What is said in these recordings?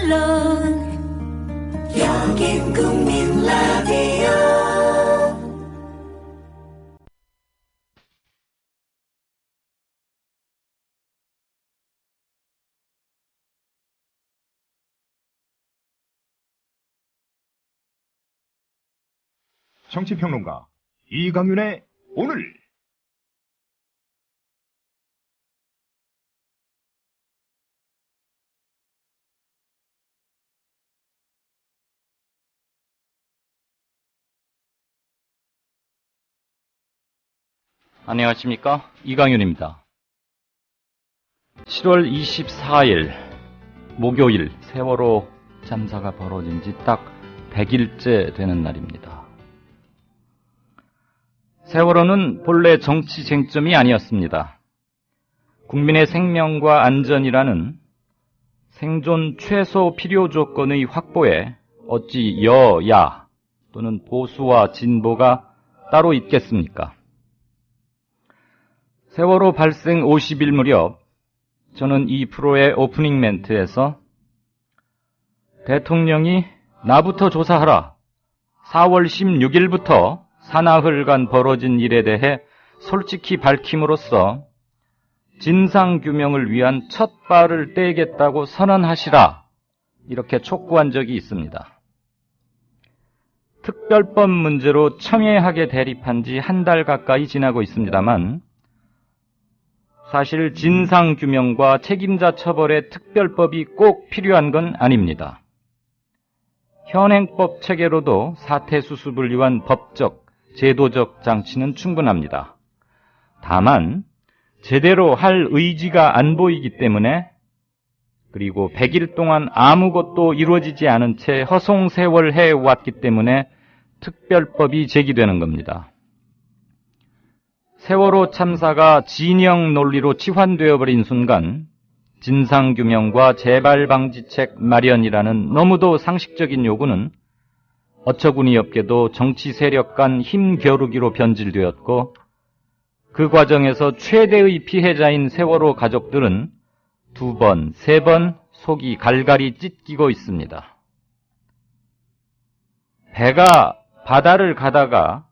물론 여긴 국민 라디오. 정치평론가 이강윤의 오늘. 안녕하십니까, 이강윤입니다. 7월 24일 목요일, 세월호 참사가 벌어진 지 딱 100일째 되는 날입니다. 세월호는 본래 정치 쟁점이 아니었습니다. 국민의 생명과 안전이라는 생존 최소 필요 조건의 확보에 어찌 여야 또는 보수와 진보가 따로 있겠습니까? 세월호 발생 50일 무렵 저는 이 프로의 오프닝 멘트에서 대통령이 나부터 조사하라, 4월 16일부터 사나흘간 벌어진 일에 대해 솔직히 밝힘으로써 진상규명을 위한 첫 발을 떼겠다고 선언하시라, 이렇게 촉구한 적이 있습니다. 특별법 문제로 첨예하게 대립한 지 한 달 가까이 지나고 있습니다만 사실 진상규명과 책임자 처벌의 특별법이 꼭 필요한 건 아닙니다. 현행법 체계로도 사태 수습을 위한 법적, 제도적 장치는 충분합니다. 다만 제대로 할 의지가 안 보이기 때문에, 그리고 100일 동안 아무것도 이루어지지 않은 채 허송세월해 왔기 때문에 특별법이 제기되는 겁니다. 세월호 참사가 진영 논리로 치환되어 버린 순간 진상규명과 재발방지책 마련이라는 너무도 상식적인 요구는 어처구니 없게도 정치 세력 간 힘겨루기로 변질되었고, 그 과정에서 최대의 피해자인 세월호 가족들은 2번, 3번 속이 갈갈이 찢기고 있습니다. 배가 바다를 가다가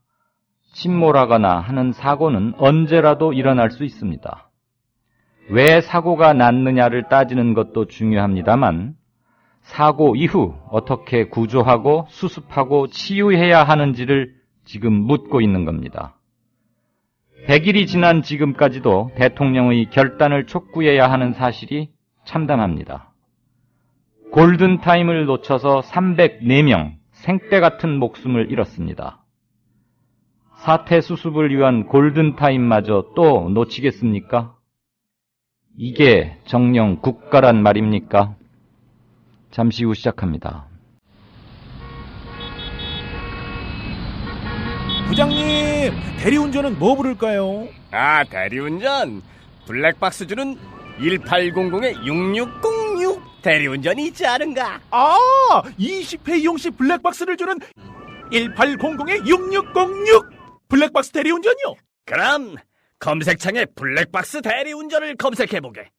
침몰하거나 하는 사고는 언제라도 일어날 수 있습니다. 왜 사고가 났느냐를 따지는 것도 중요합니다만 사고 이후 어떻게 구조하고 수습하고 치유해야 하는지를 지금 묻고 있는 겁니다. 100일이 지난 지금까지도 대통령의 결단을 촉구해야 하는 사실이 참담합니다. 골든타임을 놓쳐서 304명 생떼 같은 목숨을 잃었습니다. 사태 수습을 위한 골든타임마저 또 놓치겠습니까? 이게 정녕 국가란 말입니까? 잠시 후 시작합니다. 부장님, 대리운전은 뭐 부를까요? 아, 대리운전 블랙박스 주는 1800-6606 대리운전이 있지 않은가? 아, 20회 이용시 블랙박스를 주는 1800-6606 블랙박스 대리운전이요? 그럼 검색창에 블랙박스 대리운전을 검색해보게.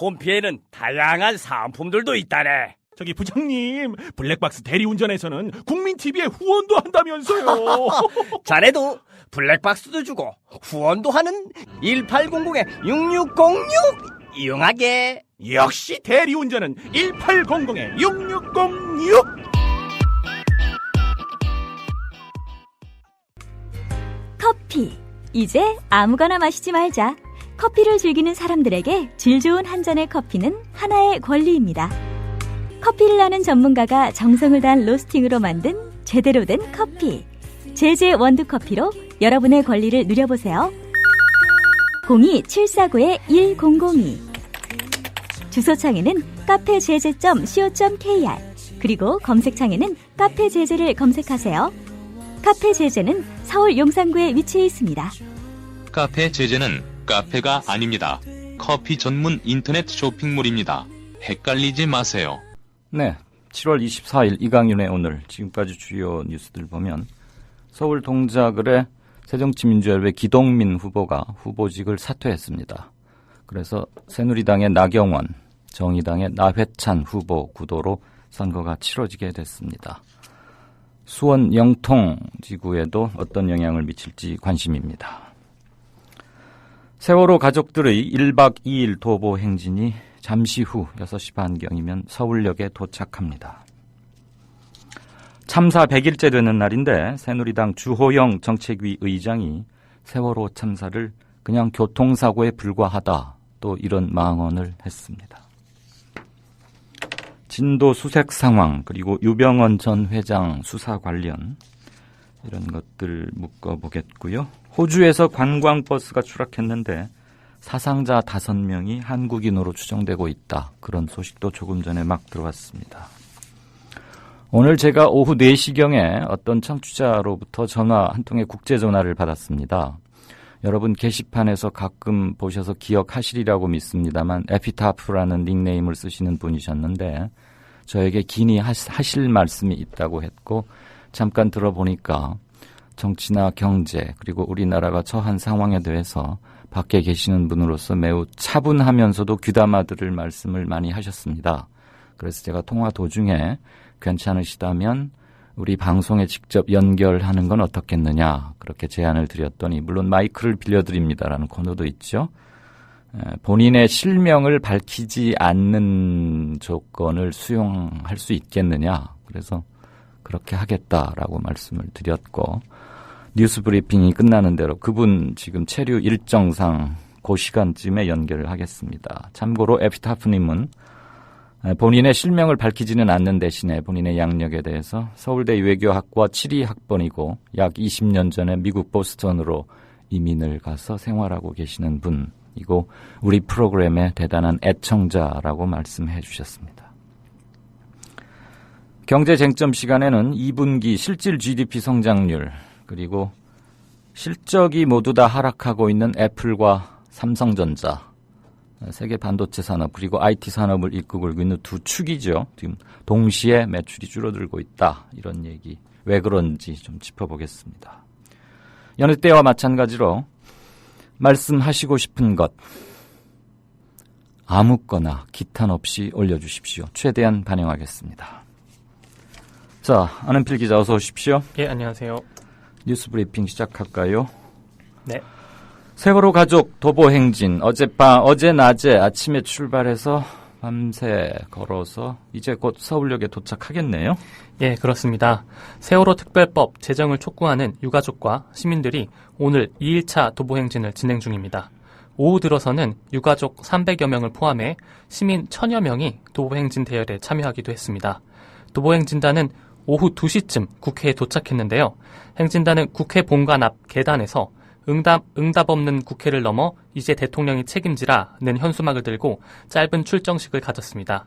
홈피에는 다양한 상품들도 있다네. 저기 부장님, 블랙박스 대리운전에서는 국민TV에 후원도 한다면서요. 자네도 블랙박스도 주고 후원도 하는 1800-6606 이용하게. 역시 대리운전은 1800-6606. 커피. 이제 아무거나 마시지 말자. 커피를 즐기는 사람들에게 질 좋은 한 잔의 커피는 하나의 권리입니다. 커피를 아는 전문가가 정성을 다한 로스팅으로 만든 제대로 된 커피. 제제 원두커피로 여러분의 권리를 누려보세요. 02-749-1002. 주소창에는 카페제제.co.kr, 그리고 검색창에는 카페제제를 검색하세요. 카페제제는 서울 용산구에 위치해 있습니다. 카페제제는 카페가 아닙니다. 커피 전문 인터넷 쇼핑몰입니다. 헷갈리지 마세요. 네, 7월 24일 이강윤의 오늘, 지금까지 주요 뉴스들 보면 서울 동작을의 새정치민주연합의 기동민 후보가 후보직을 사퇴했습니다. 그래서 새누리당의 나경원, 정의당의 나회찬 후보 구도로 선거가 치러지게 됐습니다. 수원 영통 지구에도 어떤 영향을 미칠지 관심입니다. 세월호 가족들의 1박 2일 도보 행진이 잠시 후 6시 반경이면 서울역에 도착합니다. 참사 100일째 되는 날인데 새누리당 주호영 정책위 의장이 세월호 참사를 그냥 교통사고에 불과하다, 또 이런 망언을 했습니다. 진도 수색 상황, 그리고 유병언 전 회장 수사 관련 이런 것들 묶어보겠고요. 호주에서 관광버스가 추락했는데 사상자 5명이 한국인으로 추정되고 있다. 그런 소식도 조금 전에 막 들어왔습니다. 오늘 제가 오후 4시경에 어떤 청취자로부터 전화 한 통의 국제전화를 받았습니다. 여러분 게시판에서 가끔 보셔서 기억하시리라고 믿습니다만 에피타프라는 닉네임을 쓰시는 분이셨는데 저에게 긴히 하실 말씀이 있다고 했고 잠깐 들어보니까 정치나 경제 그리고 우리나라가 처한 상황에 대해서 밖에 계시는 분으로서 매우 차분하면서도 귀담아 들을 말씀을 많이 하셨습니다. 그래서 제가 통화 도중에 괜찮으시다면 우리 방송에 직접 연결하는 건 어떻겠느냐 그렇게 제안을 드렸더니 물론 마이크를 빌려드립니다라는 코너도 있죠. 본인의 실명을 밝히지 않는 조건을 수용할 수 있겠느냐. 그래서 그렇게 하겠다라고 말씀을 드렸고 뉴스 브리핑이 끝나는 대로 그분 지금 체류 일정상 그 시간쯤에 연결을 하겠습니다. 참고로 에피타프님은 본인의 실명을 밝히지는 않는 대신에 본인의 양력에 대해서 서울대 외교학과 7위학번이고 약 20년 전에 미국 보스턴으로 이민을 가서 생활하고 계시는 분이고 우리 프로그램의 대단한 애청자라고 말씀해 주셨습니다. 경제쟁점 시간에는 2분기 실질 GDP 성장률 그리고 실적이 모두 다 하락하고 있는 애플과 삼성전자 세계 반도체 산업 그리고 IT 산업을 이끌고 있는 두 축이죠. 지금 동시에 매출이 줄어들고 있다. 이런 얘기 왜 그런지 좀 짚어보겠습니다. 여느 때와 마찬가지로 말씀하시고 싶은 것 아무거나 기탄 없이 올려주십시오. 최대한 반영하겠습니다. 자, 안은필 기자 어서 오십시오. 예, 안녕하세요. 뉴스 브리핑 시작할까요? 네. 세월호 가족 도보 행진 어제 낮에 아침에 출발해서 밤새 걸어서 이제 곧 서울역에 도착하겠네요. 예, 그렇습니다. 세월호 특별법 제정을 촉구하는 유가족과 시민들이 오늘 2일차 도보 행진을 진행 중입니다. 오후 들어서는 유가족 300여 명을 포함해 시민 1000여 명이 도보 행진 대열에 참여하기도 했습니다. 도보 행진단은 오후 2시쯤 국회에 도착했는데요. 행진단은 국회 본관 앞 계단에서 응답 없는 국회를 넘어 이제 대통령이 책임지라는 현수막을 들고 짧은 출정식을 가졌습니다.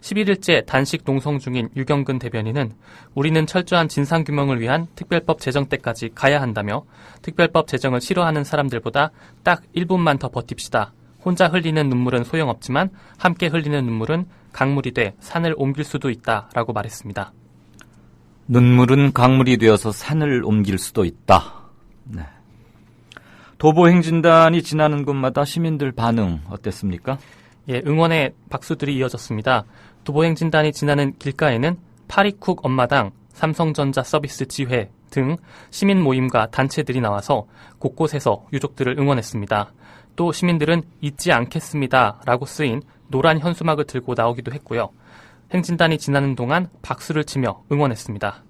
11일째 단식 농성 중인 유경근 대변인은 우리는 철저한 진상규명을 위한 특별법 제정 때까지 가야 한다며 특별법 제정을 싫어하는 사람들보다 딱 1분만 더 버팁시다. 혼자 흘리는 눈물은 소용없지만 함께 흘리는 눈물은 강물이 돼 산을 옮길 수도 있다라고 말했습니다. 눈물은 강물이 되어서 산을 옮길 수도 있다. 네. 도보 행진단이 지나는 곳마다 시민들 반응 어땠습니까? 예, 응원의 박수들이 이어졌습니다. 도보 행진단이 지나는 길가에는 파리쿡 엄마당, 삼성전자 서비스 지회 등 시민 모임과 단체들이 나와서 곳곳에서 유족들을 응원했습니다. 또 시민들은 잊지 않겠습니다라고 쓰인 노란 현수막을 들고 나오기도 했고요. 행진단이 지나는 동안 박수를 치며 응원했습니다.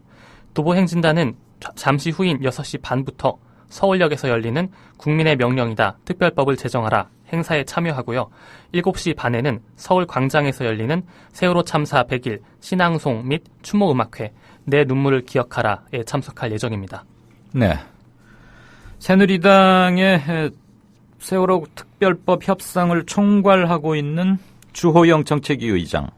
도보 행진단은 잠시 후인 6시 반부터 서울역에서 열리는 국민의 명령이다 특별법을 제정하라 행사에 참여하고요. 7시 반에는 서울 광장에서 열리는 세월호 참사 100일 신앙송 및 추모음악회 내 눈물을 기억하라에 참석할 예정입니다. 네. 새누리당의 세월호 특별법 협상을 총괄하고 있는 주호영 정책위 의장.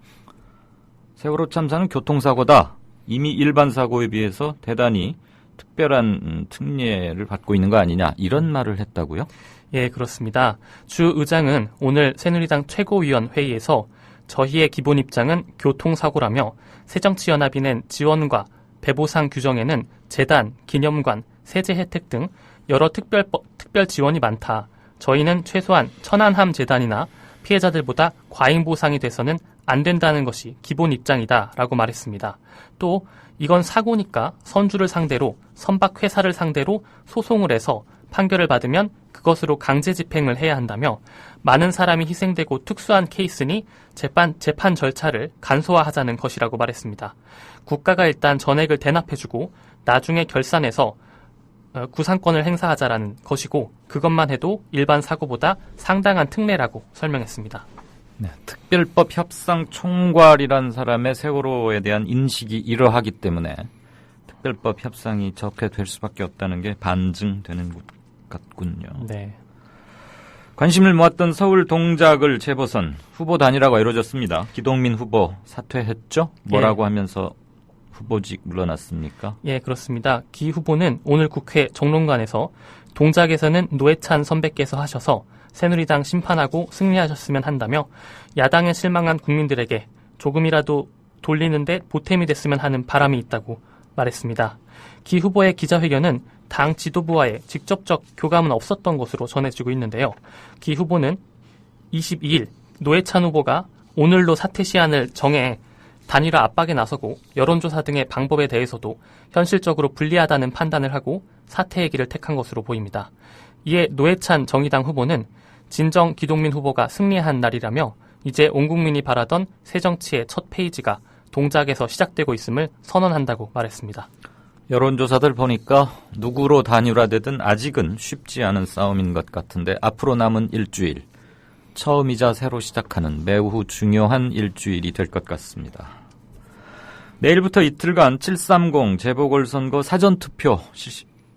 세월호 참사는 교통사고다. 이미 일반 사고에 비해서 대단히 특별한 특례를 받고 있는 거 아니냐 이런 말을 했다고요? 예, 그렇습니다. 주 의장은 오늘 새누리당 최고위원 회의에서 저희의 기본 입장은 교통사고라며 새정치연합이 낸 지원과 배보상 규정에는 재단, 기념관, 세제 혜택 등 여러 특별 지원이 많다. 저희는 최소한 천안함 재단이나 피해자들보다 과잉 보상이 돼서는 안 된다는 것이 기본 입장이다라고 말했습니다. 또 이건 사고니까 선주를 상대로 선박 회사를 상대로 소송을 해서 판결을 받으면 그것으로 강제 집행을 해야 한다며 많은 사람이 희생되고 특수한 케이스니 재판 절차를 간소화하자는 것이라고 말했습니다. 국가가 일단 전액을 대납해주고 나중에 결산해서 구상권을 행사하자라는 것이고 그것만 해도 일반 사고보다 상당한 특례라고 설명했습니다. 네, 특별법 협상 총괄이란 사람의 세월호에 대한 인식이 이러하기 때문에 특별법 협상이 저렇게 될 수밖에 없다는 게 반증되는 것 같군요. 네. 관심을 모았던 서울 동작을 재보선 후보 단일화가 이루어졌습니다. 기동민 후보 사퇴했죠? 뭐라고 하면서 후보직 물러났습니까? 예, 그렇습니다. 기 후보는 오늘 국회 정론관에서 동작에서는 노회찬 선배께서 하셔서 새누리당 심판하고 승리하셨으면 한다며 야당에 실망한 국민들에게 조금이라도 돌리는데 보탬이 됐으면 하는 바람이 있다고 말했습니다. 기 후보의 기자회견은 당 지도부와의 직접적 교감은 없었던 것으로 전해지고 있는데요. 기 후보는 22일 노회찬 후보가 오늘로 사퇴 시한을 정해 단일화 압박에 나서고 여론조사 등의 방법에 대해서도 현실적으로 불리하다는 판단을 하고 사퇴의 길을 택한 것으로 보입니다. 이에 노회찬 정의당 후보는 진정 기동민 후보가 승리한 날이라며 이제 온 국민이 바라던 새정치의 첫 페이지가 동작에서 시작되고 있음을 선언한다고 말했습니다. 여론조사들 보니까 누구로 단일화되든 아직은 쉽지 않은 싸움인 것 같은데 앞으로 남은 일주일, 처음이자 새로 시작하는 매우 중요한 일주일이 될 것 같습니다. 내일부터 이틀간 730 재보궐선거 사전투표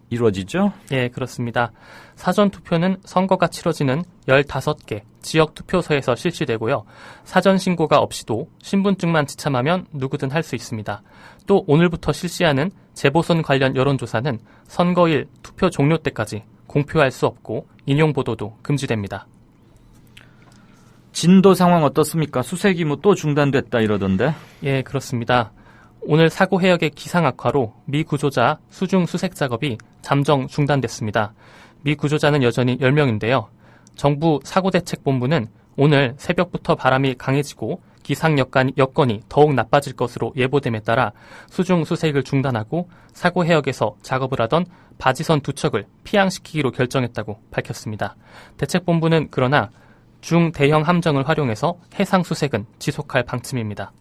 이루어지죠? 예, 그렇습니다. 사전투표는 선거가 치러지는 15개 지역투표소에서 실시되고요. 사전신고가 없이도 신분증만 지참하면 누구든 할 수 있습니다. 또 오늘부터 실시하는 재보선 관련 여론조사는 선거일 투표 종료 때까지 공표할 수 없고 인용보도도 금지됩니다. 진도 상황 어떻습니까? 수색이 또 중단됐다 이러던데? 예, 그렇습니다. 오늘 사고 해역의 기상 악화로 미 구조자 수중 수색 작업이 잠정 중단됐습니다. 미 구조자는 여전히 10명인데요. 정부 사고대책본부는 오늘 새벽부터 바람이 강해지고 기상 여건이 더욱 나빠질 것으로 예보됨에 따라 수중 수색을 중단하고 사고 해역에서 작업을 하던 바지선 2척을 피항시키기로 결정했다고 밝혔습니다. 대책본부는 그러나 중대형 함정을 활용해서 해상 수색은 지속할 방침입니다.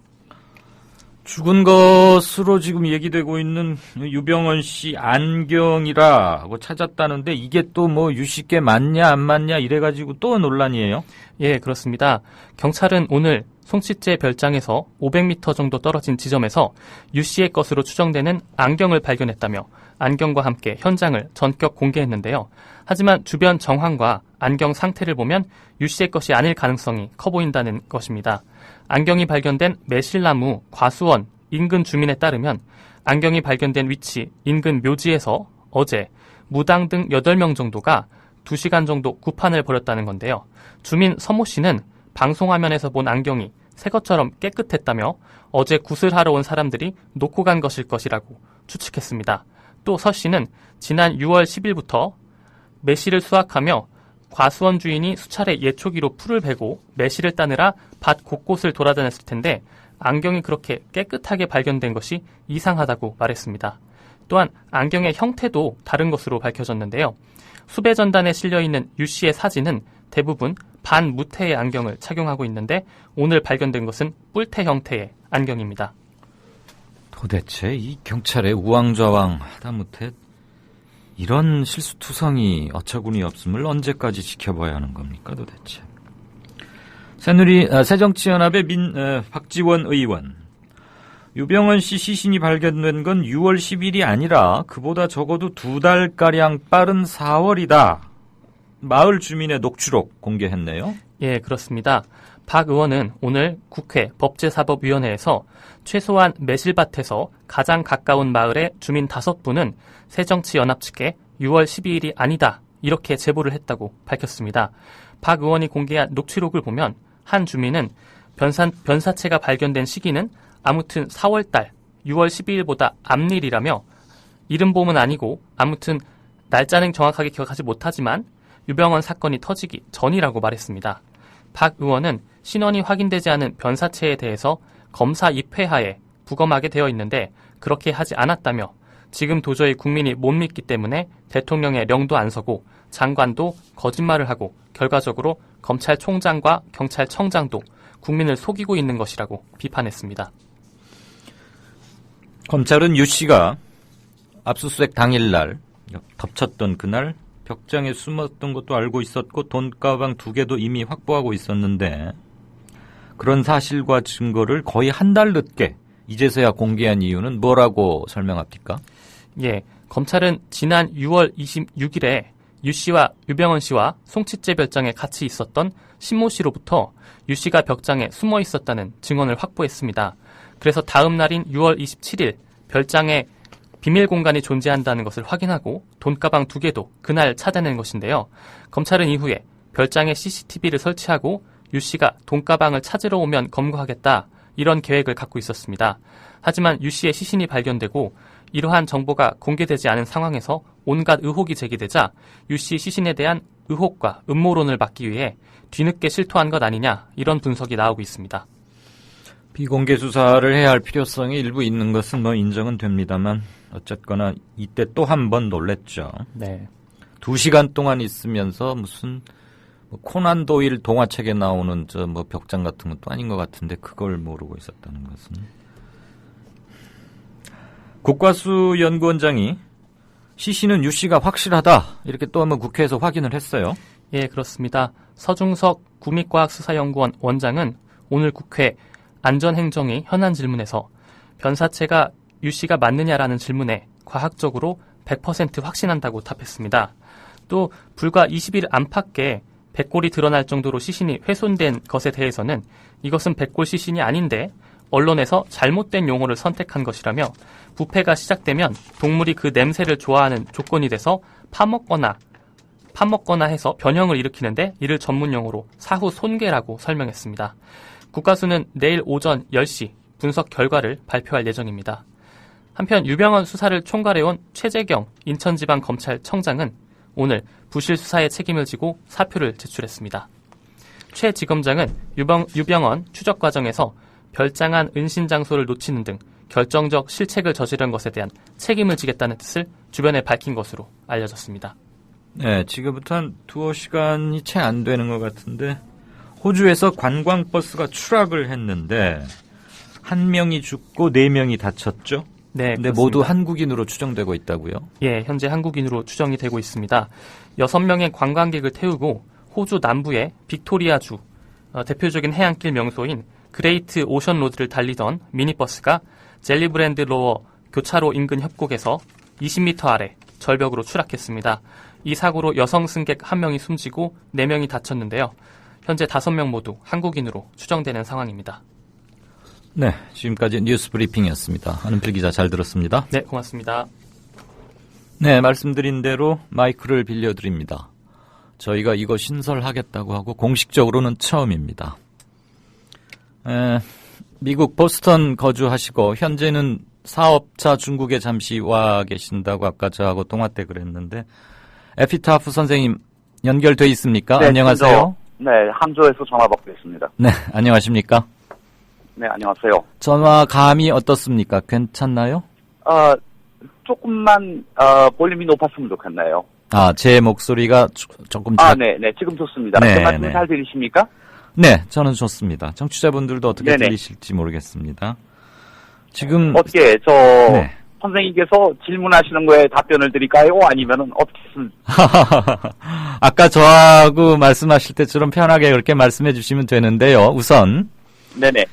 죽은 것으로 지금 얘기되고 있는 유병헌 씨 안경이라고 찾았다는데 이게 또 유씨께 맞냐 안 맞냐 이래가지고 또 논란이에요? 예, 그렇습니다. 경찰은 오늘 송치제 별장에서 500m 정도 떨어진 지점에서 유씨의 것으로 추정되는 안경을 발견했다며 안경과 함께 현장을 전격 공개했는데요. 하지만 주변 정황과 안경 상태를 보면 유씨의 것이 아닐 가능성이 커 보인다는 것입니다. 안경이 발견된 매실나무 과수원 인근 주민에 따르면 안경이 발견된 위치 인근 묘지에서 어제 무당 등 8명 정도가 2시간 정도 구판을 벌였다는 건데요. 주민 서모 씨는 방송화면에서 본 안경이 새 것처럼 깨끗했다며 어제 굿을 하러 온 사람들이 놓고 간 것일 것이라고 추측했습니다. 또 서 씨는 지난 6월 10일부터 매실을 수확하며 과수원 주인이 수차례 예초기로 풀을 베고 매실을 따느라 밭 곳곳을 돌아다녔을 텐데 안경이 그렇게 깨끗하게 발견된 것이 이상하다고 말했습니다. 또한 안경의 형태도 다른 것으로 밝혀졌는데요. 수배 전단에 실려있는 유 씨의 사진은 대부분 반무태의 안경을 착용하고 있는데 오늘 발견된 것은 뿔테 형태의 안경입니다. 도대체 이 경찰의 우왕좌왕 하다못해 이런 실수투성이 어처구니 없음을 언제까지 지켜봐야 하는 겁니까 도대체. 새정치연합의 박지원 의원, 유병헌 씨 시신이 발견된 건 6월 10일이 아니라 그보다 적어도 2달가량 빠른 4월이다. 마을 주민의 녹취록 공개했네요. 예, 그렇습니다. 박 의원은 오늘 국회 법제사법위원회에서 최소한 매실밭에서 가장 가까운 마을의 주민 5분은 새정치연합 측에 6월 12일이 아니다 이렇게 제보를 했다고 밝혔습니다. 박 의원이 공개한 녹취록을 보면 한 주민은 변사체가 발견된 시기는 아무튼 4월달 6월 12일보다 앞일이라며 이른봄은 아니고 아무튼 날짜는 정확하게 기억하지 못하지만 유병헌 사건이 터지기 전이라고 말했습니다. 박 의원은 신원이 확인되지 않은 변사체에 대해서 검사 입회하에 부검하게 되어 있는데 그렇게 하지 않았다며 지금 도저히 국민이 못 믿기 때문에 대통령의 령도 안 서고 장관도 거짓말을 하고 결과적으로 검찰총장과 경찰청장도 국민을 속이고 있는 것이라고 비판했습니다. 검찰은 유 씨가 압수수색 당일날 덮쳤던 그날 벽장에 숨었던 것도 알고 있었고 돈가방 2개도 이미 확보하고 있었는데 그런 사실과 증거를 거의 한 달 늦게 이제서야 공개한 이유는 뭐라고 설명합니까? 예, 검찰은 지난 6월 26일에 유 씨와 유병헌 씨와 송치째 별장에 같이 있었던 신모 씨로부터 유 씨가 벽장에 숨어 있었다는 증언을 확보했습니다. 그래서 다음 날인 6월 27일 별장에 비밀 공간이 존재한다는 것을 확인하고 돈가방 2개도 그날 찾아낸 것인데요. 검찰은 이후에 별장에 CCTV를 설치하고 유 씨가 돈가방을 찾으러 오면 검거하겠다 이런 계획을 갖고 있었습니다. 하지만 유 씨의 시신이 발견되고 이러한 정보가 공개되지 않은 상황에서 온갖 의혹이 제기되자 유 씨 시신에 대한 의혹과 음모론을 막기 위해 뒤늦게 실토한 것 아니냐 이런 분석이 나오고 있습니다. 비공개 수사를 해야 할 필요성이 일부 있는 것은 뭐 인정은 됩니다만 어쨌거나 이때 또 한 번 놀랬죠. 네. 2시간 동안 있으면서 무슨 코난 도일 동화책에 나오는 저 뭐 벽장 같은 것도 아닌 것 같은데 그걸 모르고 있었다는 것은. 국과수연구원장이 시신은 유 씨가 확실하다 이렇게 또 한번 국회에서 확인을 했어요. 예, 그렇습니다. 서중석 국립과학수사연구원 원장은 오늘 국회 안전행정위 현안 질문에서 변사체가 유 씨가 맞느냐라는 질문에 과학적으로 100% 확신한다고 답했습니다. 또 불과 20일 안팎에 백골이 드러날 정도로 시신이 훼손된 것에 대해서는 이것은 백골 시신이 아닌데 언론에서 잘못된 용어를 선택한 것이라며 부패가 시작되면 동물이 그 냄새를 좋아하는 조건이 돼서 파먹거나 해서 변형을 일으키는데 이를 전문 용어로 사후 손괴라고 설명했습니다. 국과수는 내일 오전 10시 분석 결과를 발표할 예정입니다. 한편 유병헌 수사를 총괄해온 최재경 인천지방검찰청장은 오늘 부실 수사의 책임을 지고 사표를 제출했습니다. 최 지검장은 유병헌 추적 과정에서 별장 안 은신 장소를 놓치는 등 결정적 실책을 저지른 것에 대한 책임을 지겠다는 뜻을 주변에 밝힌 것으로 알려졌습니다. 네, 지금부터 한 2시간이 채 안 되는 것 같은데 호주에서 관광버스가 추락을 했는데 1명이 죽고 4명이 다쳤죠? 네, 근데 모두 한국인으로 추정되고 있다고요? 예, 현재 한국인으로 추정이 되고 있습니다. 6명의 관광객을 태우고 호주 남부의 빅토리아주 대표적인 해안길 명소인 그레이트 오션 로드를 달리던 미니버스가 젤리브랜드 로어 교차로 인근 협곡에서 20m 아래 절벽으로 추락했습니다. 이 사고로 여성 승객 1명이 숨지고 4명이 다쳤는데요. 현재 5명 모두 한국인으로 추정되는 상황입니다. 네, 지금까지 뉴스 브리핑이었습니다. 한은필 기자 잘 들었습니다. 네, 고맙습니다. 네, 말씀드린 대로 마이크를 빌려드립니다. 저희가 이거 신설하겠다고 하고 공식적으로는 처음입니다. 미국 보스턴 거주하시고 현재는 사업자 중국에 잠시 와 계신다고 아까 저하고 통화 때 그랬는데 에피타프 선생님 연결돼 있습니까? 네, 안녕하세요. 네, 항저우에서 전화 받고 있습니다. 네, 안녕하십니까? 네, 안녕하세요. 전화 감이 어떻습니까? 괜찮나요? 조금만 볼륨이 높았으면 좋겠네요. 아, 제 목소리가 조금 네, 지금 좋습니다. 네, 제 말씀 네. 잘 들리십니까? 네, 저는 좋습니다. 청취자분들도 어떻게 네네. 들리실지 모르겠습니다. 지금 어떻게 네. 선생님께서 질문하시는 거에 답변을 드릴까요? 아니면은 어떻게 아까 저하고 말씀하실 때처럼 편하게 그렇게 말씀해 주시면 되는데요. 우선 네네.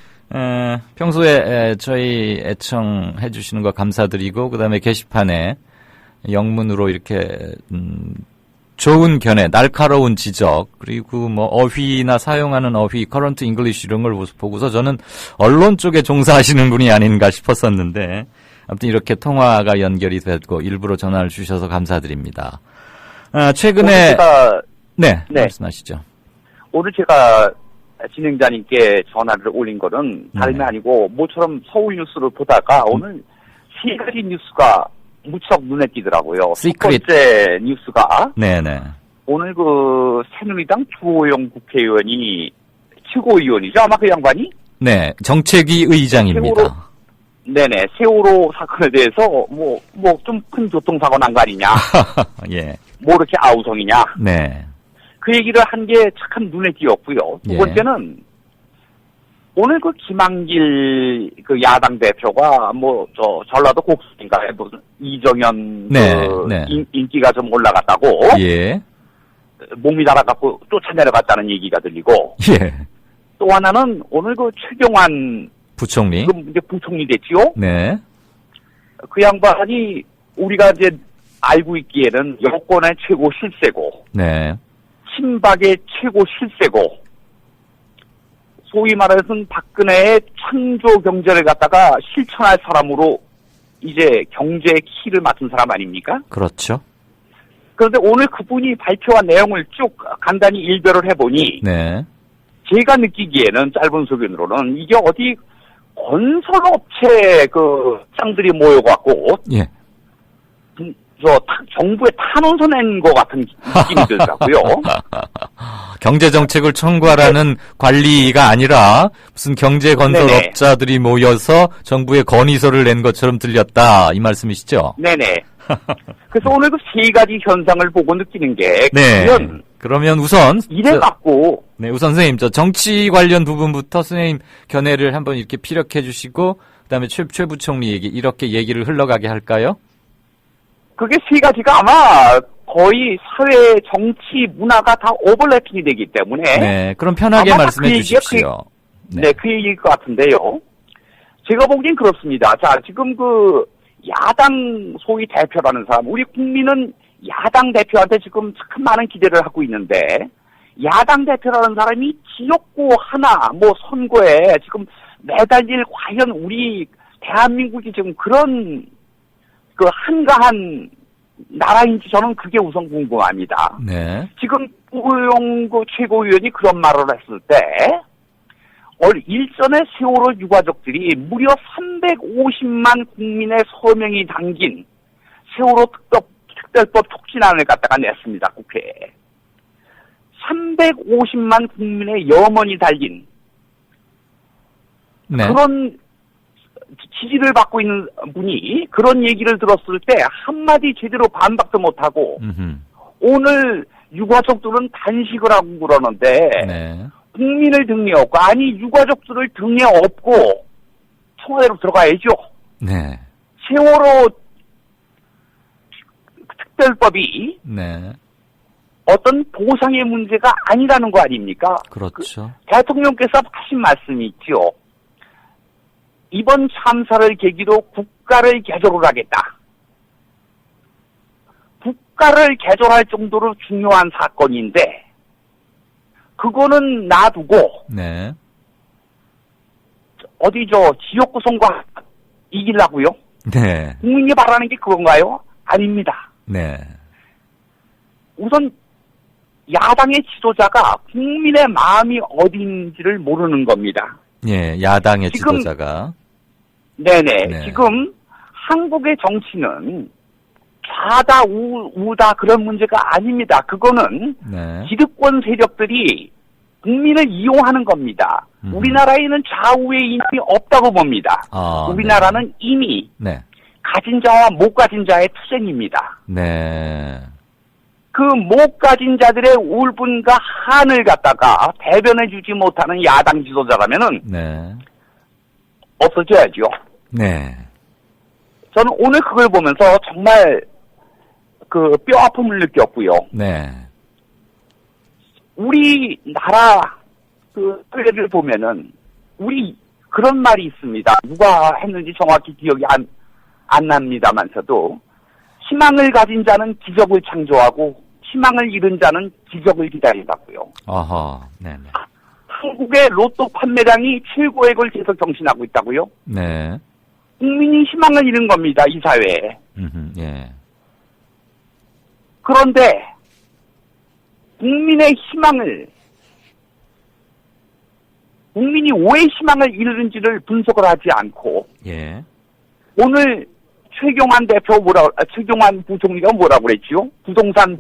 평소에 저희 애청해 주시는 거 감사드리고 그다음에 게시판에 영문으로 이렇게 좋은 견해, 날카로운 지적, 그리고 뭐 어휘나 사용하는 어휘, 커런트 잉글리시 이런 걸 보고서 저는 언론 쪽에 종사하시는 분이 아닌가 싶었었는데 아무튼 이렇게 통화가 연결이 됐고 일부러 전화를 주셔서 감사드립니다. 최근에 네, 말씀하시죠. 오늘 제가 진행자님께 전화를 올린 거는 다름이 아니고 모처럼 서울 뉴스를 보다가 오늘 세 가지 뉴스가 무척 눈에 띄더라고요. 시크릿. 첫 번째 뉴스가 네네. 오늘 그 새누리당 주호영 국회의원이 최고위원이죠. 아마 그 양반이? 네, 정책위 의장입니다. 네네. 세월호 사건에 대해서 좀 큰 교통사고 난 거 아니냐. 예. 뭐 이렇게 아우성이냐. 네. 그 얘기를 한 게 착한 눈에 띄었고요. 두 예. 번째는 오늘 그 김한길 그 야당 대표가 전라도 곡수인가에 무슨 이정현 네, 네. 인기가 좀 올라갔다고 예. 몸이 달아갖고 쫓아내려갔다는 얘기가 들리고 예. 또 하나는 오늘 그 최경환 부총리. 지금 이제 부총리 됐지요. 네. 그 양반이 우리가 이제 알고 있기에는 여권의 최고 실세고 네. 친박의 최고 실세고 소위 말해서는 박근혜의 창조 경제를 갖다가 실천할 사람으로 이제 경제의 키를 맡은 사람 아닙니까? 그렇죠. 그런데 오늘 그분이 발표한 내용을 쭉 간단히 일별을 해보니 네. 제가 느끼기에는 짧은 소견으로는 이게 어디 건설업체 그 짱들이 모여갖고 예. 정부에 탄원서 낸 것 같은 느낌이 들더라고요. 경제정책을 청구하라는 관리가 아니라 무슨 경제건설업자들이 모여서 정부에 건의서를 낸 것처럼 들렸다 이 말씀이시죠? 네네. 그래서 오늘 그 세 가지 현상을 보고 느끼는 게 네. 그러면 우선 이래갖고 네, 우선 선생님 저 정치 관련 부분부터 선생님 견해를 한번 이렇게 피력해 주시고 그다음에 최 부총리 얘기 이렇게 얘기를 흘러가게 할까요? 그게 세 가지가 아마 거의 사회, 정치, 문화가 다 오버래핑이 되기 때문에 네, 그럼 편하게 말씀해 주십시오. 네, 그 얘기일 것 같은데요. 제가 보기엔 그렇습니다. 자, 지금 그 야당 소위 대표라는 사람, 우리 국민은 야당 대표한테 지금 참 많은 기대를 하고 있는데 야당 대표라는 사람이 지역구 하나 선거에 지금 매달릴 과연 우리 대한민국이 지금 그런 그 한가한 나라인지 저는 그게 우선 궁금합니다. 네. 지금 우용 그 최고위원이 그런 말을 했을 때 일전에 세월호 유가족들이 무려 350만 국민의 서명이 담긴 세월호 특별법 촉진안을 갖다가 냈습니다. 국회에. 350만 국민의 염원이 달린 네. 그런 지지를 받고 있는 분이 그런 얘기를 들었을 때 한마디 제대로 반박도 못하고 오늘 유가족들은 단식을 하고 그러는데 네. 국민을 등에 업고 아니 유가족들을 등에 업고 청와대로 들어가야죠. 네. 세월호 특별법이 네. 어떤 보상의 문제가 아니라는 거 아닙니까? 그렇죠. 대통령께서 하신 말씀이 있죠. 이번 참사를 계기로 국가를 개조를 하겠다. 국가를 개조할 정도로 중요한 사건인데 그거는 놔두고 네. 지역구 선거 이기려고요? 네. 국민이 바라는 게 그건가요? 아닙니다. 네. 우선 야당의 지도자가 국민의 마음이 어딘지를 모르는 겁니다. 예, 야당의 지금, 지도자가. 네네. 네. 지금 한국의 정치는 좌다 우다 그런 문제가 아닙니다. 그거는 네. 기득권 세력들이 국민을 이용하는 겁니다. 우리나라에는 좌우의 인이 없다고 봅니다. 우리나라는 이미 네. 가진 자와 못 가진 자의 투쟁입니다. 네. 그 못 가진 자들의 울분과 한을 갖다가 대변해주지 못하는 야당 지도자라면은 네. 없어져야죠. 네. 저는 오늘 그걸 보면서 정말 그 뼈 아픔을 느꼈고요. 네. 우리나라 그 사례를 보면은 우리 그런 말이 있습니다. 누가 했는지 정확히 기억이 안 납니다만서도 희망을 가진 자는 기적을 창조하고 희망을 잃은 자는 기적을 기다린다고요. 아하. 네네. 한국의 로또 판매량이 최고액을 계속 경신하고 있다고요. 네. 국민이 희망을 잃은 겁니다. 이 사회에. 예. 그런데 국민의 희망을 국민이 왜 희망을 잃는지를 분석을 하지 않고 예. 오늘 최경환 부총리가 뭐라고 그랬지요? 부동산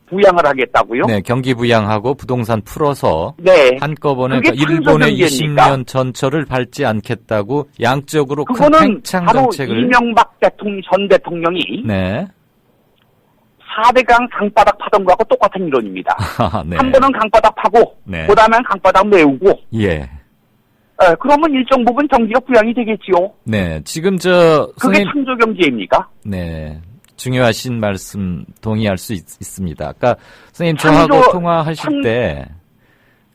부양을 하겠다고요? 네, 경기 부양하고 부동산 풀어서 네. 한꺼번에 그게 그러니까 일본의 창조경제입니까? 20년 전철을 밟지 않겠다고 양적으로 큰 그거는 팽창 바로 정책을 이명박 전 대통령이 네. 4대강 강바닥 파던 거하고 똑같은 이론입니다. 네. 한 번은 강바닥 파고 네. 그다음엔 강바닥 메우고 예. 그러면 일정 부분 경기가 부양이 되겠지요. 네. 지금 저 그게 선생님 창조경제입니까? 네. 중요하신 말씀 동의할 수 있습니다. 아까 선생님 저하고 통화하실 때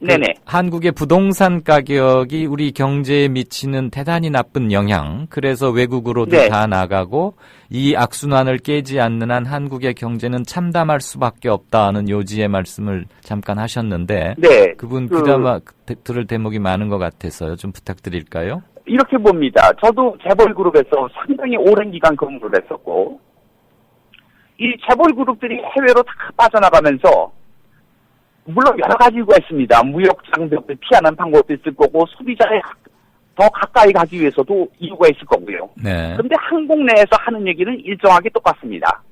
네네. 한국의 부동산 가격이 우리 경제에 미치는 대단히 나쁜 영향, 그래서 외국으로도 네. 다 나가고 이 악순환을 깨지 않는 한 한국의 경제는 참담할 수밖에 없다는 요지의 말씀을 잠깐 하셨는데 네. 그분 귀담아 들을 대목이 많은 것 같아서요. 좀 부탁드릴까요? 이렇게 봅니다. 저도 재벌그룹에서 상당히 오랜 기간 근무를 했었고 이 재벌그룹들이 해외로 다 빠져나가면서 물론 여러 가지 이유가 있습니다. 무역 장벽을 피하는 방법도 있을 거고 소비자에 더 가까이 가기 위해서도 이유가 있을 거고요. 네. 그런데 한국 내에서 하는 얘기는 일정하게 똑같습니다.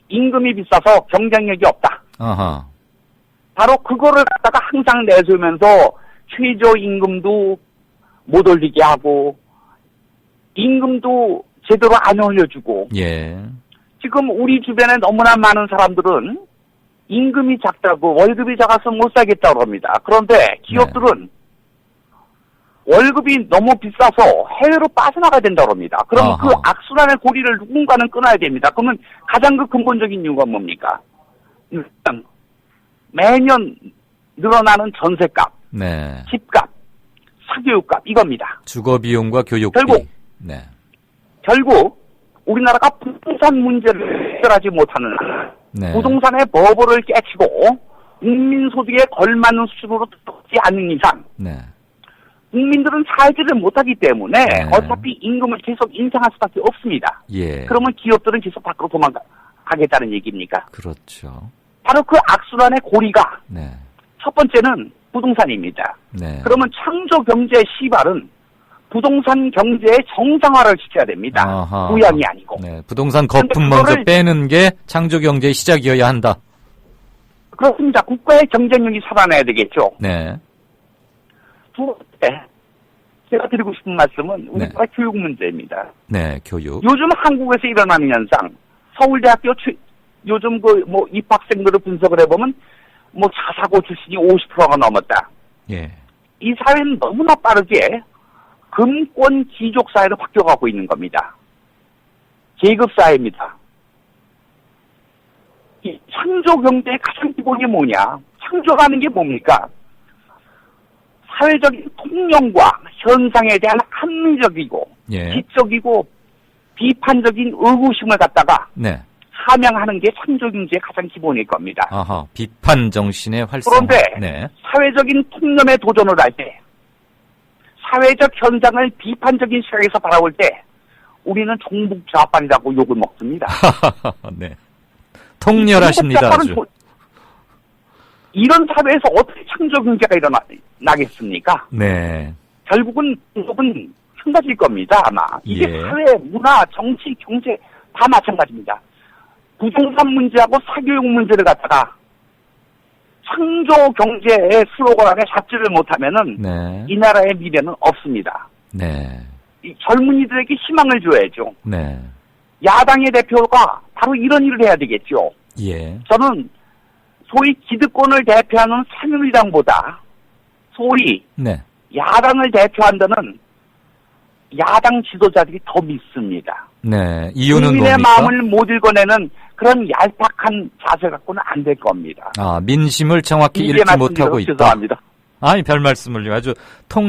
임금이 비싸서 경쟁력이 없다. 아하. 바로 그거를 갖다가 항상 내세우면서 최저임금도 못 올리게 하고 임금도 제대로 안 올려주고 예. 지금 우리 주변에 너무나 많은 사람들은 임금이 작다고 월급이 작아서 못 살겠다고 합니다. 그런데 기업들은 월급이 너무 비싸서 해외로 빠져나가야 된다고 합니다. 그럼 아하. 그 악순환의 고리를 누군가는 끊어야 됩니다. 그러면 가장 그 근본적인 이유가 뭡니까? 일단 매년 늘어나는 전세값, 네. 집값, 사교육값 이겁니다. 주거 비용과 교육비. 결국 네. 결국 우리나라가 부동산 문제를 해결하지 못하는 네. 부동산의 버블을 깨치고 국민소득에 걸맞는 수준으로 떨어지지 않는 이상 네. 국민들은 살지를 못하기 때문에 네. 어차피 임금을 계속 인상할 수밖에 없습니다. 예. 그러면 기업들은 계속 밖으로 도망가겠다는 얘기입니까? 그렇죠. 바로 그 악순환의 고리가 네. 첫 번째는 부동산입니다. 네. 그러면 창조 경제의 시발은 부동산 경제의 정상화를 시켜야 됩니다. 아하. 부양이 아니고. 네. 부동산 거품 근데 먼저 그거를- 빼는 게 창조 경제의 시작이어야 한다. 그렇습니다. 국가의 경쟁력이 살아나야 되겠죠. 네. 두 번째, 제가 드리고 싶은 말씀은 우리나라 교육 문제입니다. 네. 교육. 요즘 한국에서 일어나는 현상, 서울대학교 요즘 입학생들을 분석을 해보면 자사고 출신이 50%가 넘었다. 예. 이 사회는 너무나 빠르게 금권 귀족 사회로 바뀌어가고 있는 겁니다. 계급 사회입니다. 이 창조 경제의 가장 기본이 뭐냐? 창조라는 게 뭡니까? 사회적인 통념과 현상에 대한 합리적이고 예. 지적이고 비판적인 의구심을 갖다가 네. 함양하는 게 창조 경제의 가장 기본일 겁니다. 아하. 비판 정신의 활성화. 그런데 네. 사회적인 통념에 도전을 할 때, 사회적 현상을 비판적인 시각에서 바라볼 때 우리는 종북 좌빨이라고 욕을 먹습니다. 네. 통렬하십니다. 아주. 이런 사회에서 어떻게 창조 경제가 일어나겠습니까? 네. 결국은 한 가지일 겁니다. 아마 이게 예. 사회, 문화, 정치, 경제 다 마찬가지입니다. 부동산 문제하고 사교육 문제를 갖다가 창조 경제의 슬로건 안에 잡지를 못하면은 네. 이 나라의 미래는 없습니다. 네. 이 젊은이들에게 희망을 줘야죠. 네. 야당의 대표가 바로 이런 일을 해야 되겠죠. 예. 저는 소위 기득권을 대표하는 새누리당보다 소위 네. 야당을 대표한다는 야당 지도자들이 더 믿습니다. 네. 이유는 국민의 뭡니까? 마음을 못 읽어내는 그런 얄팍한 자세 갖고는 안 될 겁니다. 아, 민심을 정확히 이게 읽지 못하고 말씀드려서 있다. 죄송합니다. 아니, 별 말씀을요. 아주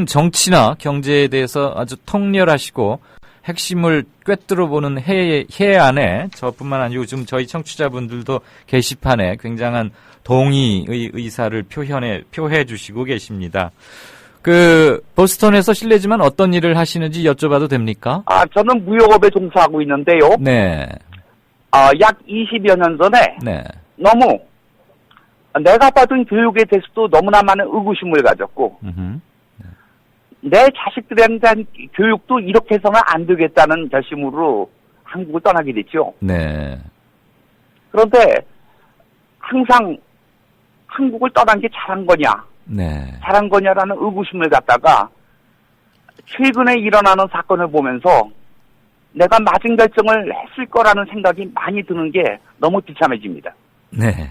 정치나 경제에 대해서 아주 통렬하시고 핵심을 꿰뚫어보는 해안에 저뿐만 아니고 지금 저희 청취자분들도 게시판에 굉장한 동의의 의사를 표해 주시고 계십니다. 보스턴에서 실례지만 어떤 일을 하시는지 여쭤봐도 됩니까? 저는 무역업에 종사하고 있는데요. 네. 약 20여 년 전에 네. 너무 내가 받은 교육에 대해서도 너무나 많은 의구심을 가졌고 내 자식들에 대한 교육도 이렇게 해서는 안 되겠다는 결심으로 한국을 떠나게 됐죠. 네. 그런데 항상 한국을 떠난 게 잘한 거냐, 네. 잘한 거냐라는 의구심을 갖다가 최근에 일어나는 사건을 보면서 내가 맞은 결정을 했을 거라는 생각이 많이 드는 게 너무 비참해집니다. 네.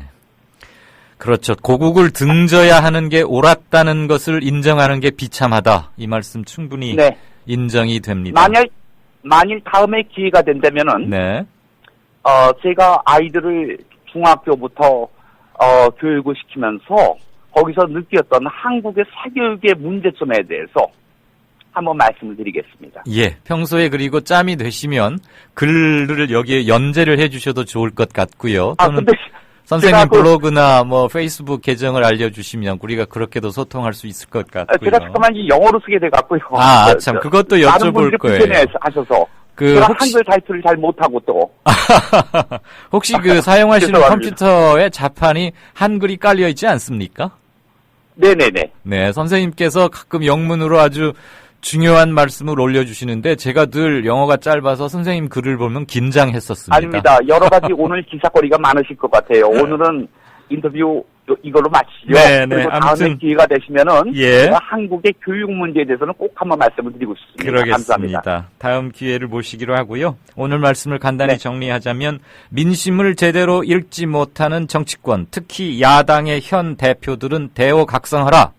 그렇죠. 고국을 등져야 하는 게 옳았다는 것을 인정하는 게 비참하다. 이 말씀 충분히 네. 인정이 됩니다. 만일 다음에 기회가 된다면은, 네. 제가 아이들을 중학교부터, 교육을 시키면서 거기서 느꼈던 한국의 사교육의 문제점에 대해서 한번 말씀을 드리겠습니다. 예. 평소에 그리고 짬이 되시면 글을 여기에 연재를 해주셔도 좋을 것 같고요. 또는 근데 선생님 블로그나 뭐 페이스북 계정을 알려주시면 우리가 그렇게도 소통할 수 있을 것 같고요. 제가 잠깐만 영어로 쓰게 돼갖고요. 참 그것도 많은 여쭤볼 분들이 거예요. 불편해하셔서 제가 한글 타이틀을 잘 못하고 또. 혹시 그 사용하시는 죄송합니다. 컴퓨터에 자판이 한글이 깔려 있지 않습니까? 네네네. 네, 선생님께서 가끔 영문으로 아주 중요한 말씀을 올려주시는데 제가 늘 영어가 짧아서 선생님 글을 보면 긴장했었습니다. 아닙니다. 여러 가지 오늘 기사거리가 많으실 것 같아요. 오늘은 인터뷰 이걸로 마치죠. 네, 그리고 다음에 아무튼 기회가 되시면은 예. 제가 한국의 교육 문제에 대해서는 꼭 한번 말씀을 드리고 싶습니다. 그러겠습니다. 감사합니다. 다음 기회를 모시기로 하고요. 오늘 말씀을 간단히 네. 정리하자면 민심을 제대로 읽지 못하는 정치권, 특히 야당의 현 대표들은 대오각성하라.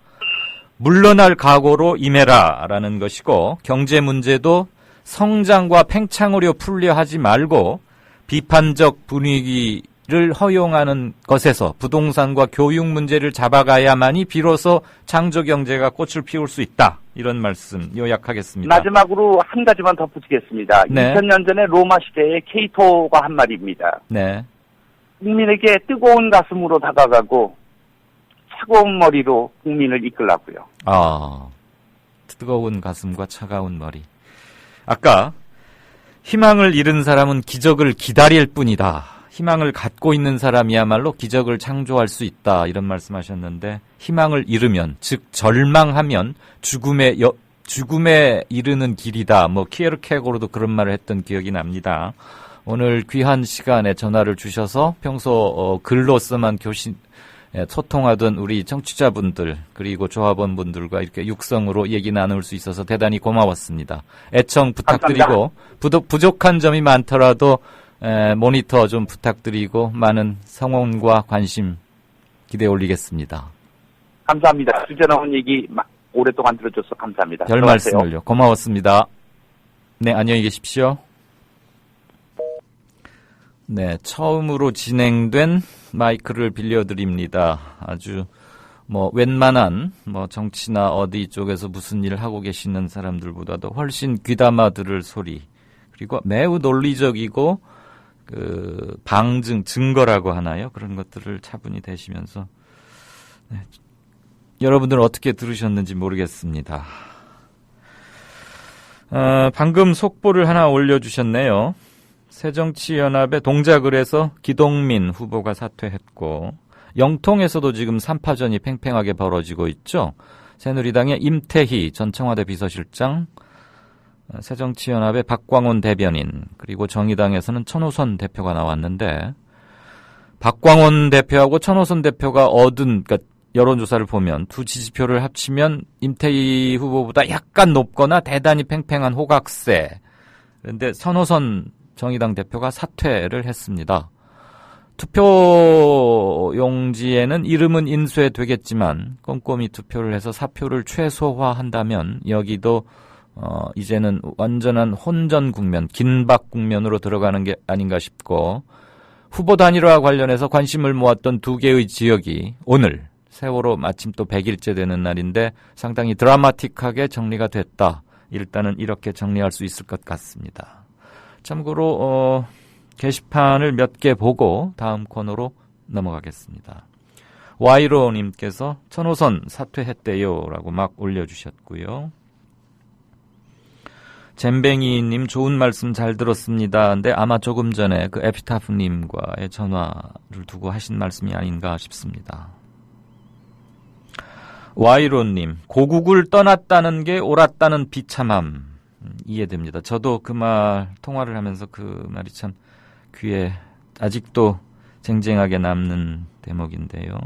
물러날 각오로 임해라라는 것이고 경제 문제도 성장과 팽창으로 풀려 하지 말고 비판적 분위기를 허용하는 것에서 부동산과 교육 문제를 잡아가야만이 비로소 창조 경제가 꽃을 피울 수 있다. 이런 말씀 요약하겠습니다. 마지막으로 한 가지만 덧붙이겠습니다. 네. 2000년 전에 로마 시대의 케이토가 한 말입니다. 네. 국민에게 뜨거운 가슴으로 다가가고 차가운 머리로 국민을 이끌라고요. 뜨거운 가슴과 차가운 머리. 아까 희망을 잃은 사람은 기적을 기다릴 뿐이다. 희망을 갖고 있는 사람이야말로 기적을 창조할 수 있다. 이런 말씀하셨는데 희망을 잃으면, 즉 절망하면 죽음에 이르는 길이다. 뭐 키에르케고르도 그런 말을 했던 기억이 납니다. 오늘 귀한 시간에 전화를 주셔서 평소 글로서만 소통하던 우리 청취자분들 그리고 조합원분들과 이렇게 육성으로 얘기 나눌 수 있어서 대단히 고마웠습니다. 애청 부탁드리고 부족한 점이 많더라도 모니터 좀 부탁드리고 많은 성원과 관심 기대 올리겠습니다. 감사합니다. 주제 나온 얘기 오랫동안 들어줘서 감사합니다. 별 들어가세요. 말씀을요. 고마웠습니다. 네, 안녕히 계십시오. 네, 처음으로 진행된 마이크를 빌려드립니다. 아주 웬만한 정치나 어디 쪽에서 무슨 일을 하고 계시는 사람들보다도 훨씬 귀담아 들을 소리, 그리고 매우 논리적이고 증거라고 하나요? 그런 것들을 차분히 대시면서 여러분들은 어떻게 들으셨는지 모르겠습니다. 방금 속보를 하나 올려주셨네요. 새정치연합의 동작을해서 기동민 후보가 사퇴했고 영통에서도 지금 3파전이 팽팽하게 벌어지고 있죠. 새누리당의 임태희 전 청와대 비서실장, 새정치연합의 박광온 대변인, 그리고 정의당에서는 천호선 대표가 나왔는데 박광온 대표하고 천호선 대표가 얻은 여론조사를 보면 두 지지표를 합치면 임태희 후보보다 약간 높거나 대단히 팽팽한 호각세. 그런데 천호선 정의당 대표가 사퇴를 했습니다. 투표 용지에는 이름은 인쇄되겠지만 꼼꼼히 투표를 해서 사표를 최소화한다면 여기도 이제는 완전한 혼전 국면, 긴박 국면으로 들어가는 게 아닌가 싶고 후보 단일화 관련해서 관심을 모았던 두 개의 지역이 오늘 세월호 마침 또 100일째 되는 날인데 상당히 드라마틱하게 정리가 됐다. 일단은 이렇게 정리할 수 있을 것 같습니다. 참고로 게시판을 몇 개 보고 다음 코너로 넘어가겠습니다. 와이로님께서 천호선 사퇴했대요 라고 막 올려주셨고요. 잼뱅이님 좋은 말씀 잘 들었습니다. 근데 아마 조금 전에 그 에피타프님과의 전화를 두고 하신 말씀이 아닌가 싶습니다. 와이로님, 고국을 떠났다는 게 옳았다는 비참함 이해됩니다. 저도 그 말 통화를 하면서 그 말이 참 귀에 아직도 쟁쟁하게 남는 대목인데요.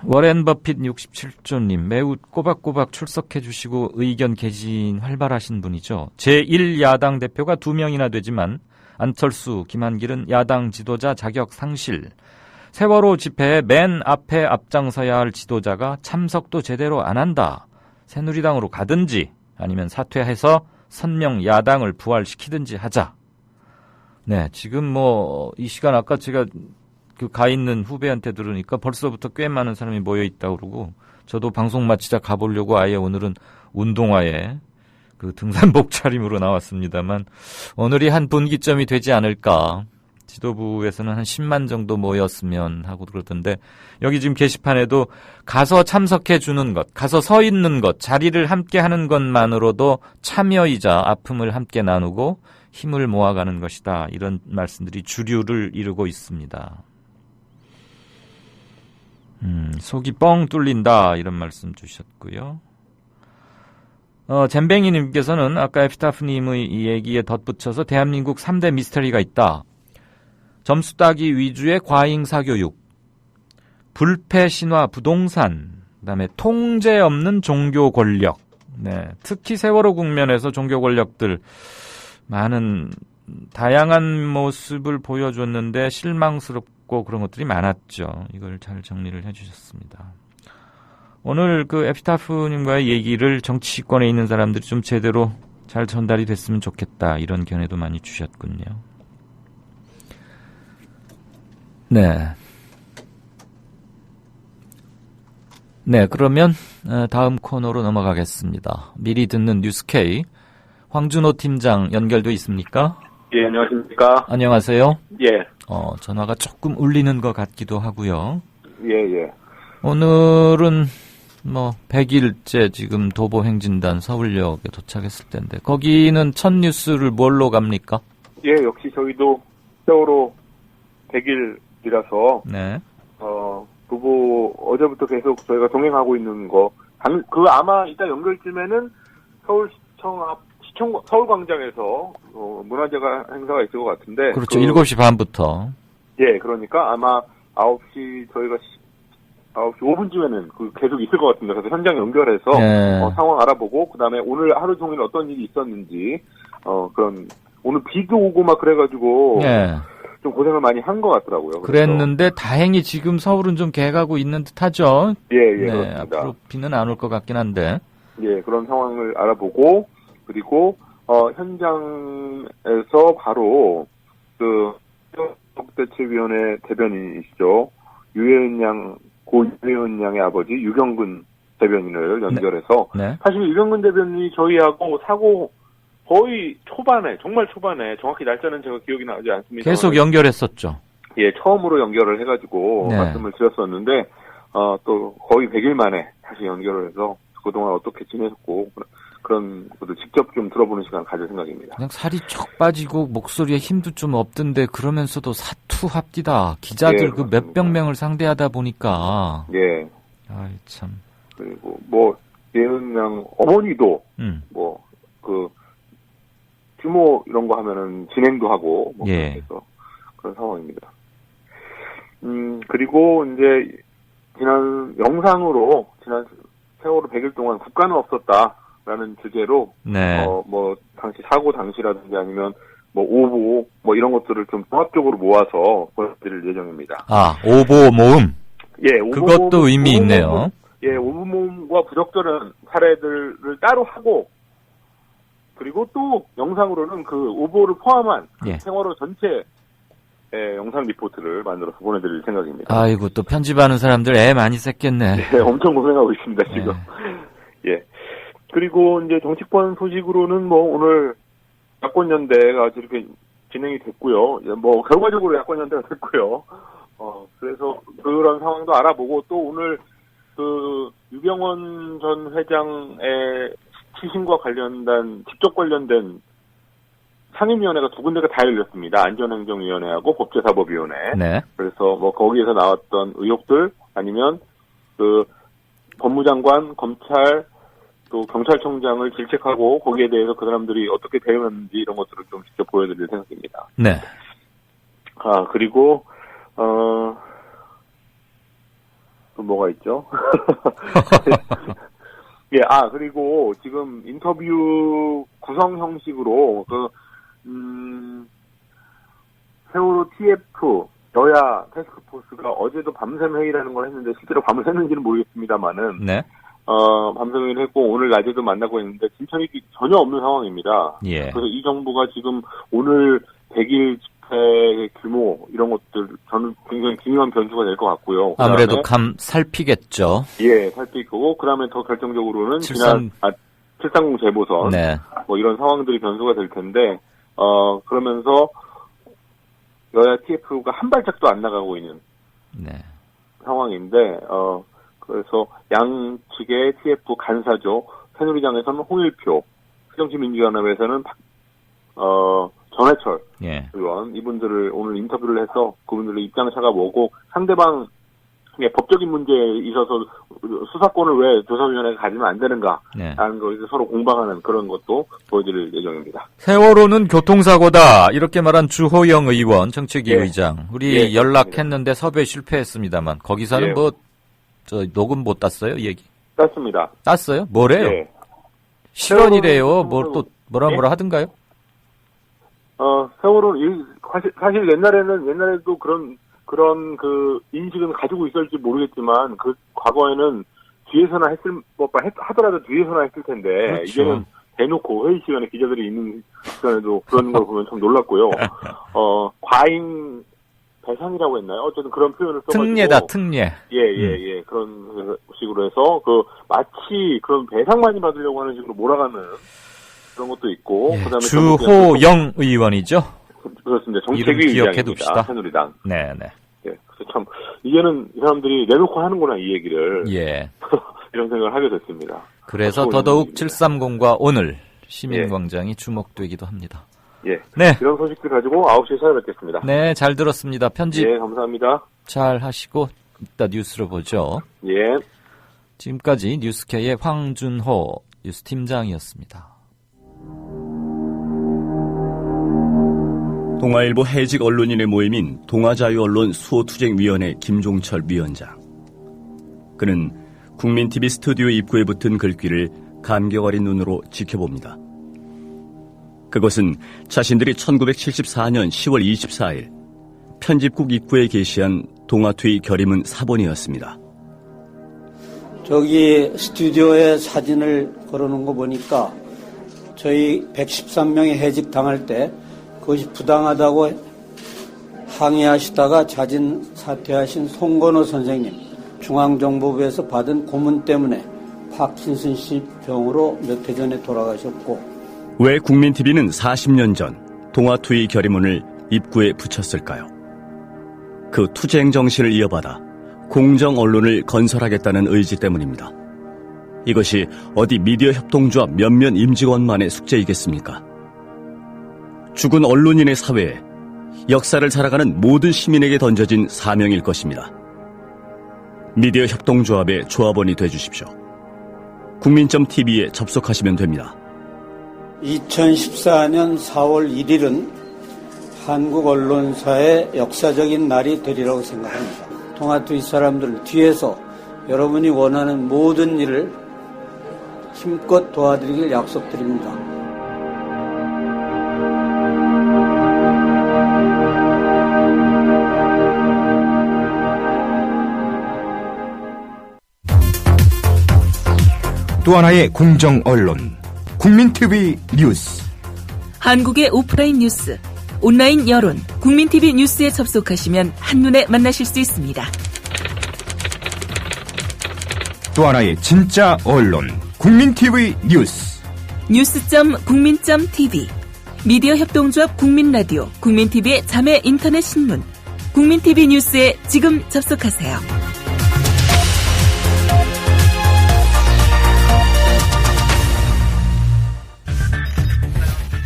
워렌 버핏 67조님, 매우 꼬박꼬박 출석해 주시고 의견 개진 활발하신 분이죠. 제1야당 대표가 2명이나 되지만 안철수, 김한길은 야당 지도자 자격 상실. 세월호 집회에 맨 앞에 앞장서야 할 지도자가 참석도 제대로 안 한다. 새누리당으로 가든지 아니면 사퇴해서 선명 야당을 부활시키든지 하자. 네, 지금 뭐 이 시간 아까 제가 가 있는 후배한테 들으니까 벌써부터 꽤 많은 사람이 모여 있다고 그러고, 저도 방송 마치자 가보려고 아예 오늘은 운동화에 그 등산복 차림으로 나왔습니다만, 오늘이 한 분기점이 되지 않을까. 지도부에서는 한 10만 정도 모였으면 하고 그러던데, 여기 지금 게시판에도 가서 참석해 주는 것, 가서 서 있는 것, 자리를 함께 하는 것만으로도 참여이자 아픔을 함께 나누고 힘을 모아가는 것이다. 이런 말씀들이 주류를 이루고 있습니다. 속이 뻥 뚫린다. 이런 말씀 주셨고요. 잼뱅이님께서는 아까 에피타프님의 이 얘기에 덧붙여서 대한민국 3대 미스터리가 있다. 점수 따기 위주의 과잉사교육, 불패 신화 부동산, 그다음에 통제 없는 종교 권력. 네, 특히 세월호 국면에서 종교 권력들 많은 다양한 모습을 보여줬는데 실망스럽고 그런 것들이 많았죠. 이걸 잘 정리를 해주셨습니다. 오늘 그 에피타프님과의 얘기를 정치권에 있는 사람들이 좀 제대로 잘 전달이 됐으면 좋겠다. 이런 견해도 많이 주셨군요. 네. 네, 그러면 다음 코너로 넘어가겠습니다. 미리 듣는 뉴스K 황준호 팀장 연결돼 있습니까? 예, 안녕하십니까? 안녕하세요. 예. 전화가 조금 울리는 것 같기도 하고요. 예. 오늘은 100일째 지금 도보행진단 서울역에 도착했을 텐데, 거기는 첫 뉴스를 뭘로 갑니까? 예, 역시 저희도 세월호 100일이라서, 네. 도보 어제부터 계속 저희가 동행하고 있는 거, 아마 이따 연결쯤에는 서울시청 앞, 서울광장에서, 문화재가 행사가 있을 것 같은데. 그렇죠. 7시 반부터. 예, 그러니까 아마 9시, 저희가 9시 5분쯤에는 계속 있을 것 같습니다. 그래서 현장 연결해서, 상황 알아보고, 그 다음에 오늘 하루 종일 어떤 일이 있었는지, 오늘 비도 오고 막 그래가지고, 좀 고생을 많이 한 것 같더라고요. 그랬는데 다행히 지금 서울은 좀 개가고 있는 듯하죠. 예, 그렇습니다. 앞으로 비는 안 올 것 같긴 한데. 예, 그런 상황을 알아보고, 그리고 현장에서 바로 대책위원회 대변인이시죠. 고 유혜은 양의 아버지 유경근 대변인을 연결해서, 사실 유경근 대변인이 저희하고 사고 거의 정말 초반에, 정확히 날짜는 제가 기억이 나지 않습니다. 계속 연결했었죠. 예, 처음으로 연결을 해가지고 말씀을 드렸었는데, 또 거의 100일 만에 다시 연결을 해서 그동안 어떻게 지내셨고, 그런 것도 직접 좀 들어보는 시간 가질 생각입니다. 그냥 살이 척 빠지고 목소리에 힘도 좀 없던데 그러면서도 사투합디다. 기자들 몇백 명을 상대하다 보니까. 예. 아이, 참. 그리고 예은 양 어머니도, 규모 이런 거 하면은 진행도 하고, 그래서 그런 상황입니다. 그리고 이제 지난 세월호 100일 동안 국가는 없었다라는 주제로, 당시 사고 당시라든지 아니면 오보 이런 것들을 좀 종합적으로 모아서 보여드릴 예정입니다. 오보 모음. 예, 그것도 의미 있네요. 예, 오보 모음과 부적절한 사례들을 따로 하고, 그리고 또 영상으로는 그 오보를 포함한 세월호 전체 영상 리포트를 만들어서 보내드릴 생각입니다. 아이고, 또 편집하는 사람들 애 많이 셌겠네. 네, 엄청 고생하고 있습니다, 지금. 예. 그리고 이제 정치권 소식으로는 오늘 야권연대가 이렇게 진행이 됐고요. 결과적으로 야권연대가 됐고요. 그래서 그런 상황도 알아보고, 또 오늘 유병원 전 회장의 시신과 직접 관련된 상임위원회가 2군데가 다 열렸습니다. 안전행정위원회하고 법제사법위원회. 그래서 거기에서 나왔던 의혹들, 아니면 법무장관, 검찰, 또 경찰청장을 질책하고 거기에 대해서 그 사람들이 어떻게 대응했는지 이런 것들을 좀 직접 보여드릴 생각입니다. 네. 그리고 또 뭐가 있죠? 예, 그리고 지금 인터뷰 구성 형식으로 세월호 TF 여야 태스크포스가 어제도 밤샘 회의라는 걸 했는데 실제로 밤을 샜는지는 모르겠습니다만은 네. 밤샘 회의를 했고 오늘 낮에도 만나고 있는데 진척이 전혀 없는 상황입니다. 예. 그래서 이 정부가 지금 오늘 100일 집회 규모 이런 것들 저는 굉장히 중요한 변수가 될 것 같고요. 아무래도 살피겠죠. 예, 살필 거고 그다음에 더 결정적으로는 730 재보선 네. 뭐 이런 상황들이 변수가 될 텐데 그러면서 여야 TF가 한 발짝도 안 나가고 있는 네. 상황인데 그래서 양측의 TF 간사죠. 새누리당에서는 홍일표, 새정치민주연합에서는 전해철 예. 의원 이분들을 오늘 인터뷰를 해서 그분들의 입장차가 뭐고 상대방 법적인 문제에 있어서 수사권을 왜 조사위원회가 가지면 안 되는가 라는 것을 서로 공방하는 그런 것도 보여드릴 예정입니다. 세월호는 교통사고다 이렇게 말한 주호영 의원 정책위 의장 우리 연락했는데 섭외 실패했습니다만 거기서는 녹음 못 땄어요 얘기? 땄습니다. 땄어요? 뭐래요? 실언이래요. 뭐라 하던가요? 세월호는 사실 옛날에도 그런 그 인식은 가지고 있을지 모르겠지만 그 과거에는 뒤에서나 하더라도 뒤에서나 했을 텐데 그렇죠. 이제는 대놓고 회의 시간에 기자들이 있는 시간에도 그런 걸 보면 참 놀랐고요. 과잉 배상이라고 했나요? 어쨌든 그런 표현을 써가지고 특례다 특례. 예 그런 식으로 해서 마치 그런 배상 많이 받으려고 하는 식으로 몰아가는 그런 것도 있고 그다음에 주호영 의원이죠. 그렇습니다. 정책위 의장입니다. 새누리당. 네네. 예, 그래서 참 이제는 이 사람들이 내놓고 하는구나 이 얘기를. 예. 이런 생각을 하게 됐습니다. 그래서 더더욱 730과 오늘 시민광장이 주목되기도 합니다. 예. 네. 이런 소식들 가지고 9시에 찾아뵙겠습니다. 네, 잘 들었습니다. 편집. 예, 감사합니다. 잘 하시고 이따 뉴스로 보죠. 예. 지금까지 뉴스케이의 황준호 뉴스팀장이었습니다. 동아일보 해직 언론인의 모임인 동아자유언론 수호투쟁위원회 김종철 위원장. 그는 국민TV 스튜디오 입구에 붙은 글귀를 감격 어린 눈으로 지켜봅니다. 그것은 자신들이 1974년 10월 24일 편집국 입구에 게시한 동아투의 결의문 사본이었습니다. 저기 스튜디오에 사진을 걸어놓은 거 보니까 저희 113명이 해직 당할 때 그것이 부당하다고 항의하시다가 자진 사퇴하신 송건호 선생님, 중앙정보부에서 받은 고문 때문에 파킨슨씨 병으로 몇 해 전에 돌아가셨고. 왜 국민TV는 40년 전 동아투의 결의문을 입구에 붙였을까요? 그 투쟁 정신을 이어받아 공정 언론을 건설하겠다는 의지 때문입니다. 이것이 어디 미디어 협동조합 몇몇 임직원만의 숙제이겠습니까? 죽은 언론인의 사회에 역사를 살아가는 모든 시민에게 던져진 사명일 것입니다. 미디어 협동조합의 조합원이 되주십시오. 국민.tv에 접속하시면 됩니다. 2014년 4월 1일은 한국 언론사의 역사적인 날이 되리라고 생각합니다. 동아투의 사람들 뒤에서 여러분이 원하는 모든 일을 힘껏 도와드리길 약속드립니다. 또 하나의 공정 언론 국민TV 뉴스. 한국의 오프라인 뉴스, 온라인 여론, 국민TV 뉴스에 접속하시면 한눈에 만나실 수 있습니다. 또 하나의 진짜 언론 국민TV 뉴스. 뉴스.국민.tv, 미디어 협동조합 국민라디오, 국민TV의 자매 인터넷 신문, 국민TV 뉴스에 지금 접속하세요.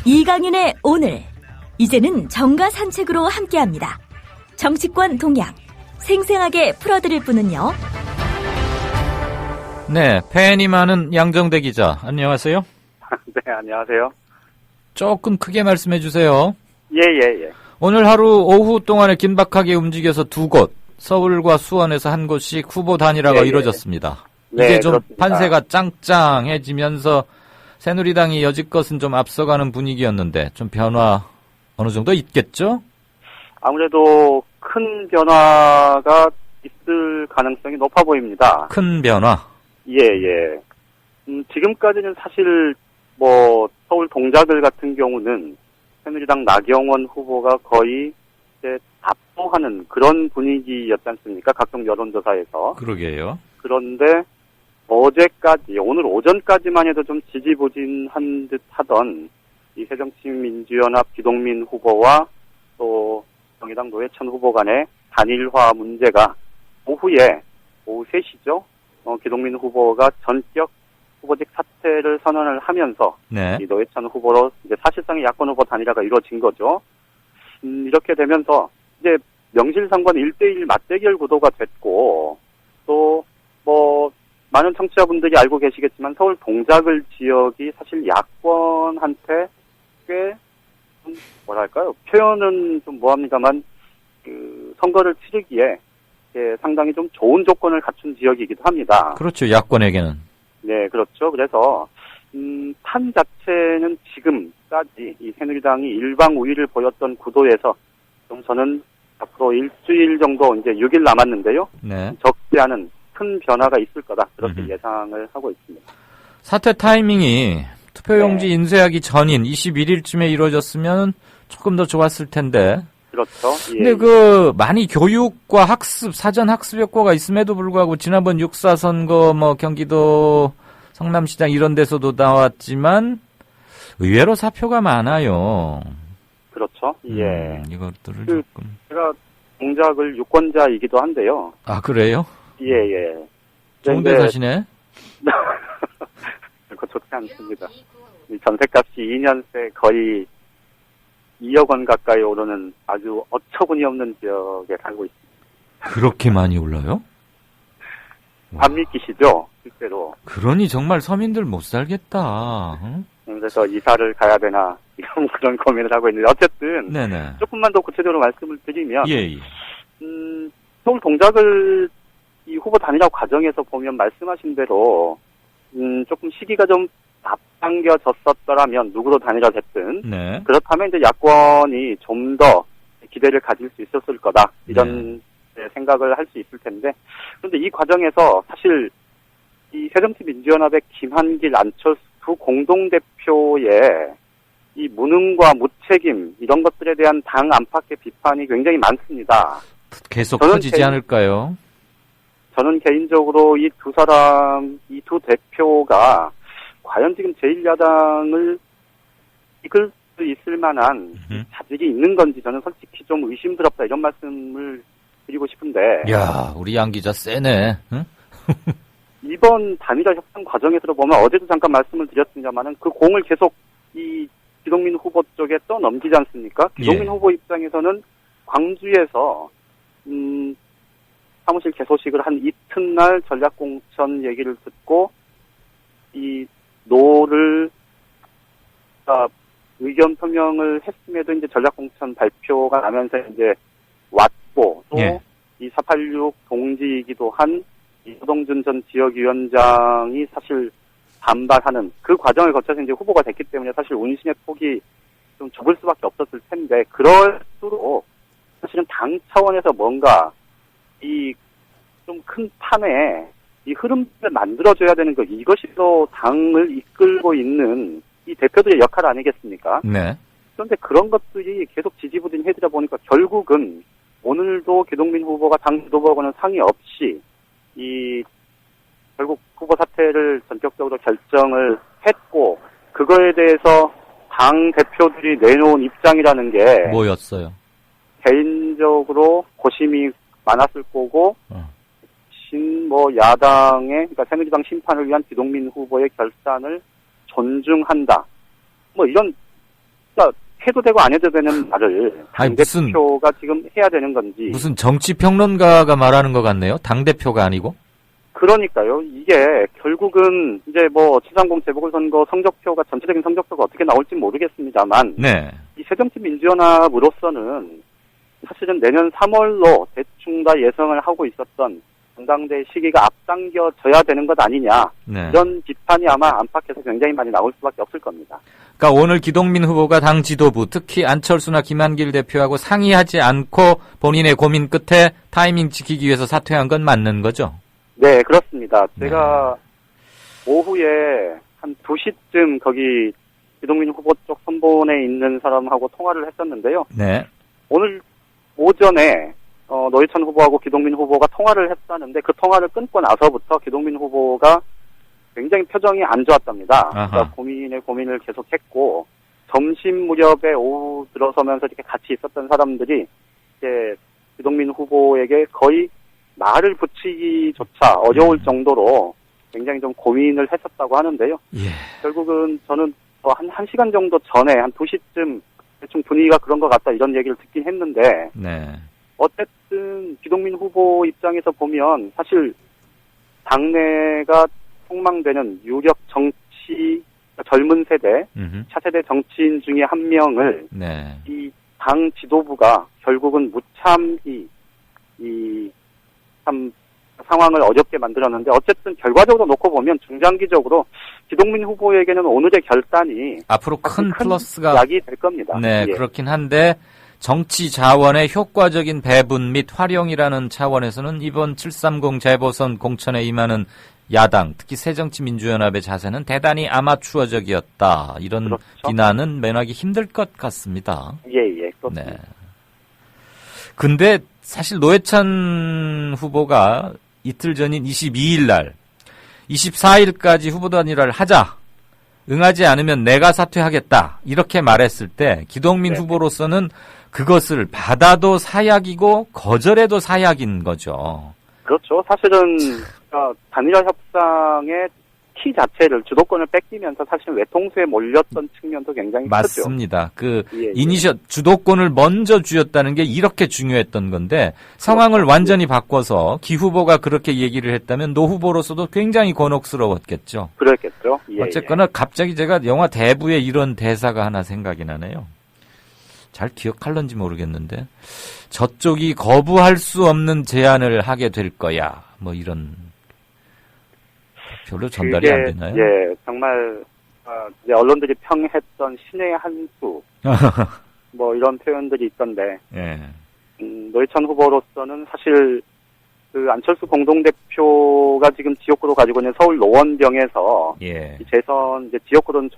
이강윤의 오늘, 이제는 정가 산책으로 함께합니다. 정치권 동향 생생하게 풀어드릴 분은요, 네, 팬이 많은 양정대 기자. 안녕하세요. 네, 안녕하세요. 조금 크게 말씀해 주세요. 예. 오늘 하루 오후 동안에 긴박하게 움직여서 두 곳, 서울과 수원에서 한 곳씩 후보 단일화가 이루어졌습니다. 네, 이제 좀 그렇습니다. 판세가 짱짱해지면서 새누리당이 여지껏은 좀 앞서가는 분위기였는데 좀 변화 어느 정도 있겠죠? 아무래도 큰 변화가 있을 가능성이 높아 보입니다. 큰 변화? 예. 지금까지는 사실 뭐 서울 동작을 같은 경우는 새누리당 나경원 후보가 거의 이제 압도하는 그런 분위기였지 않습니까? 각종 여론조사에서. 그러게요. 그런데 어제까지, 오늘 오전까지만 해도 좀 지지부진한 듯 하던 이 새정치민주연합 기동민 후보와 또 정의당 노회찬 후보 간의 단일화 문제가 오후 3시죠. 기동민 후보가 전격 후보직 사퇴를 선언을 하면서 네. 이 노회찬 후보로 이제 사실상의 야권 후보 단일화가 이루어진 거죠. 이렇게 되면서 이제 명실상부한 1대1 맞대결 구도가 됐고 또 뭐 많은 청취자분들이 알고 계시겠지만 서울 동작을 지역이 사실 야권한테 꽤 뭐랄까요? 표현은 좀 뭐합니다만 그 선거를 치르기에 상당히 좀 좋은 조건을 갖춘 지역이기도 합니다. 그렇죠. 야권에게는. 네, 그렇죠. 그래서 판 자체는 지금까지 이 새누리당이 일방 우위를 보였던 구도에서 좀 저는 앞으로 일주일 정도 이제 6일 남았는데요. 네. 적지 않은 큰 변화가 있을 거다. 그렇게 예상을 하고 있습니다. 사퇴 타이밍이 투표용지 인쇄하기 전인 21일쯤에 이루어졌으면 조금 더 좋았을 텐데. 그렇죠. 예. 근데 많이 교육과 학습, 사전 학습 효과가 있음에도 불구하고 지난번 6.4 선거 경기도 성남시장 이런 데서도 나왔지만 의외로 사표가 많아요. 그렇죠. 예. 이것들을 조금. 제가 동작을 유권자이기도 한데요. 아, 그래요? 예. 좋은 데 사시네. 그거 좋지 않습니다. 이 전셋값이 2년새 거의 2억 원 가까이 오르는 아주 어처구니 없는 지역에 살고 있습니다. 그렇게 많이 올라요? 안 믿기시죠? 실제로. 그러니 정말 서민들 못 살겠다. 응? 그래서 이사를 가야 되나 이런 그런 고민을 하고 있는데 어쨌든 네네. 조금만 더 구체적으로 말씀을 드리면 예. 서울 동작을 이 후보 단일화 과정에서 보면 말씀하신 대로 조금 시기가 좀 앞당겨졌었더라면 누구로 단일화 됐든 네. 그렇다면 이제 야권이 좀 더 기대를 가질 수 있었을 거다 이런 생각을 할 수 있을 텐데 그런데 이 과정에서 사실 이 새정치민주연합의 김한길, 안철수 두 공동대표의 이 무능과 무책임 이런 것들에 대한 당 안팎의 비판이 굉장히 많습니다. 계속 커지지 않을까요? 저는 개인적으로 이 두 사람, 이 두 대표가 과연 지금 제1야당을 이끌 수 있을 만한 자질이 있는 건지 저는 솔직히 좀 의심스럽다 이런 말씀을 드리고 싶은데. 야, 우리 양 기자 세네. 응? 이번 단일화 협상 과정에서 보면 어제도 잠깐 말씀을 드렸습니다만은 그 공을 계속 이 기동민 후보 쪽에 떠넘기지 않습니까? 기동민 후보 입장에서는 광주에서 사무실 개소식을 한 이튿날 전략공천 얘기를 듣고 이 노를 의견 표명을 했음에도 이제 전략공천 발표가 나면서 이제 왔고 또 이 486 동지이기도 한 이호동준 전 지역위원장이 사실 반발하는 그 과정을 거쳐서 이제 후보가 됐기 때문에 사실 운신의 폭이 좀 좁을 수밖에 없었을 텐데 그럴수록 사실은 당 차원에서 뭔가 이 좀 큰 판에 이 흐름을 만들어줘야 되는 거 이것이 또 당을 이끌고 있는 이 대표들의 역할 아니겠습니까? 네. 그런데 그런 것들이 계속 지지부진해지다 보니까 결국은 오늘도 기동민 후보가 당 지도부하고는 상의 없이 결국 후보 사퇴를 전격적으로 결정을 했고 그거에 대해서 당 대표들이 내놓은 입장이라는 게 뭐였어요? 개인적으로 고심이 많았을 거고 야당의 그러니까 새누리당 심판을 위한 기동민 후보의 결단을 존중한다. 뭐 이런 그러니까 해도 되고 안 해도 되는 말을 당대표가 지금 해야 되는 건지. 무슨 정치평론가가 말하는 것 같네요. 당대표가 아니고. 그러니까요. 이게 결국은 이제 뭐 730 재보궐선거 성적표가 전체적인 성적표가 어떻게 나올지 모르겠습니다만 네. 이 새정치민주연합으로서는 사실은 내년 3월로 대충 다 예상을 하고 있었던 전당대 시기가 앞당겨져야 되는 것 아니냐. 네. 이런 비판이 아마 안팎에서 굉장히 많이 나올 수밖에 없을 겁니다. 그러니까 오늘 기동민 후보가 당 지도부, 특히 안철수나 김한길 대표하고 상의하지 않고 본인의 고민 끝에 타이밍 지키기 위해서 사퇴한 건 맞는 거죠? 네, 그렇습니다. 제가 오후에 한 2시쯤 거기 기동민 후보 쪽 선본에 있는 사람하고 통화를 했었는데요. 네. 오늘 오전에 노회찬 후보하고 기동민 후보가 통화를 했다는데 그 통화를 끊고 나서부터 기동민 후보가 굉장히 표정이 안 좋았답니다. 그러니까 고민을 계속했고 점심 무렵에 오후 들어서면서 이렇게 같이 있었던 사람들이 이제 기동민 후보에게 거의 말을 붙이기조차 어려울 정도로 굉장히 좀 고민을 했었다고 하는데요. 예. 결국은 저는 한 1시간 정도 전에 한 2시쯤 대충 분위기가 그런 것 같다 이런 얘기를 듣긴 했는데 네. 어쨌든 기동민 후보 입장에서 보면 사실 당내가 폭망되는 유력 정치 젊은 세대, 차세대 정치인 중에 한 명을 네. 이 당 지도부가 결국은 무참히 참 상황을 어렵게 만들었는데 어쨌든 결과적으로 놓고 보면 중장기적으로 기동민 후보에게는 오늘의 결단이 앞으로 큰 플러스가 약이 될 겁니다. 네, 예. 그렇긴 한데 정치 자원의 효과적인 배분 및 활용이라는 차원에서는 이번 730 재보선 공천에 임하는 야당, 특히 새정치민주연합의 자세는 대단히 아마추어적이었다. 이런 그렇죠. 비난은 면하기 힘들 것 같습니다. 예, 그렇습니다. 네. 근데 사실 노회찬 후보가 이틀 전인 22일 날 24일까지 후보 단일화를 하자. 응하지 않으면 내가 사퇴하겠다. 이렇게 말했을 때 기동민 후보로서는 그것을 받아도 사약이고 거절해도 사약인 거죠. 그렇죠. 사실은 단일화 협상의 키 자체를 주도권을 뺏기면서 사실 외통수에 몰렸던 측면도 굉장히 맞습니다. 크죠. 주도권을 먼저 쥐었다는 게 이렇게 중요했던 건데 상황을 완전히 바꿔서 기 후보가 그렇게 얘기를 했다면 노 후보로서도 굉장히 곤혹스러웠겠죠. 그랬겠죠. 어쨌거나 갑자기 제가 영화 대부에 이런 대사가 하나 생각이 나네요. 잘 기억할런지 모르겠는데 저쪽이 거부할 수 없는 제안을 하게 될 거야. 뭐 이런 별로 전달이 안 되나요? 예, 정말 이제 언론들이 평했던 신의 한 수 뭐 이런 표현들이 있던데 예. 노회찬 후보로서는 사실 그 안철수 공동대표가 지금 지역구로 가지고 있는 서울 노원병에서 예. 재선 이제 지역구로는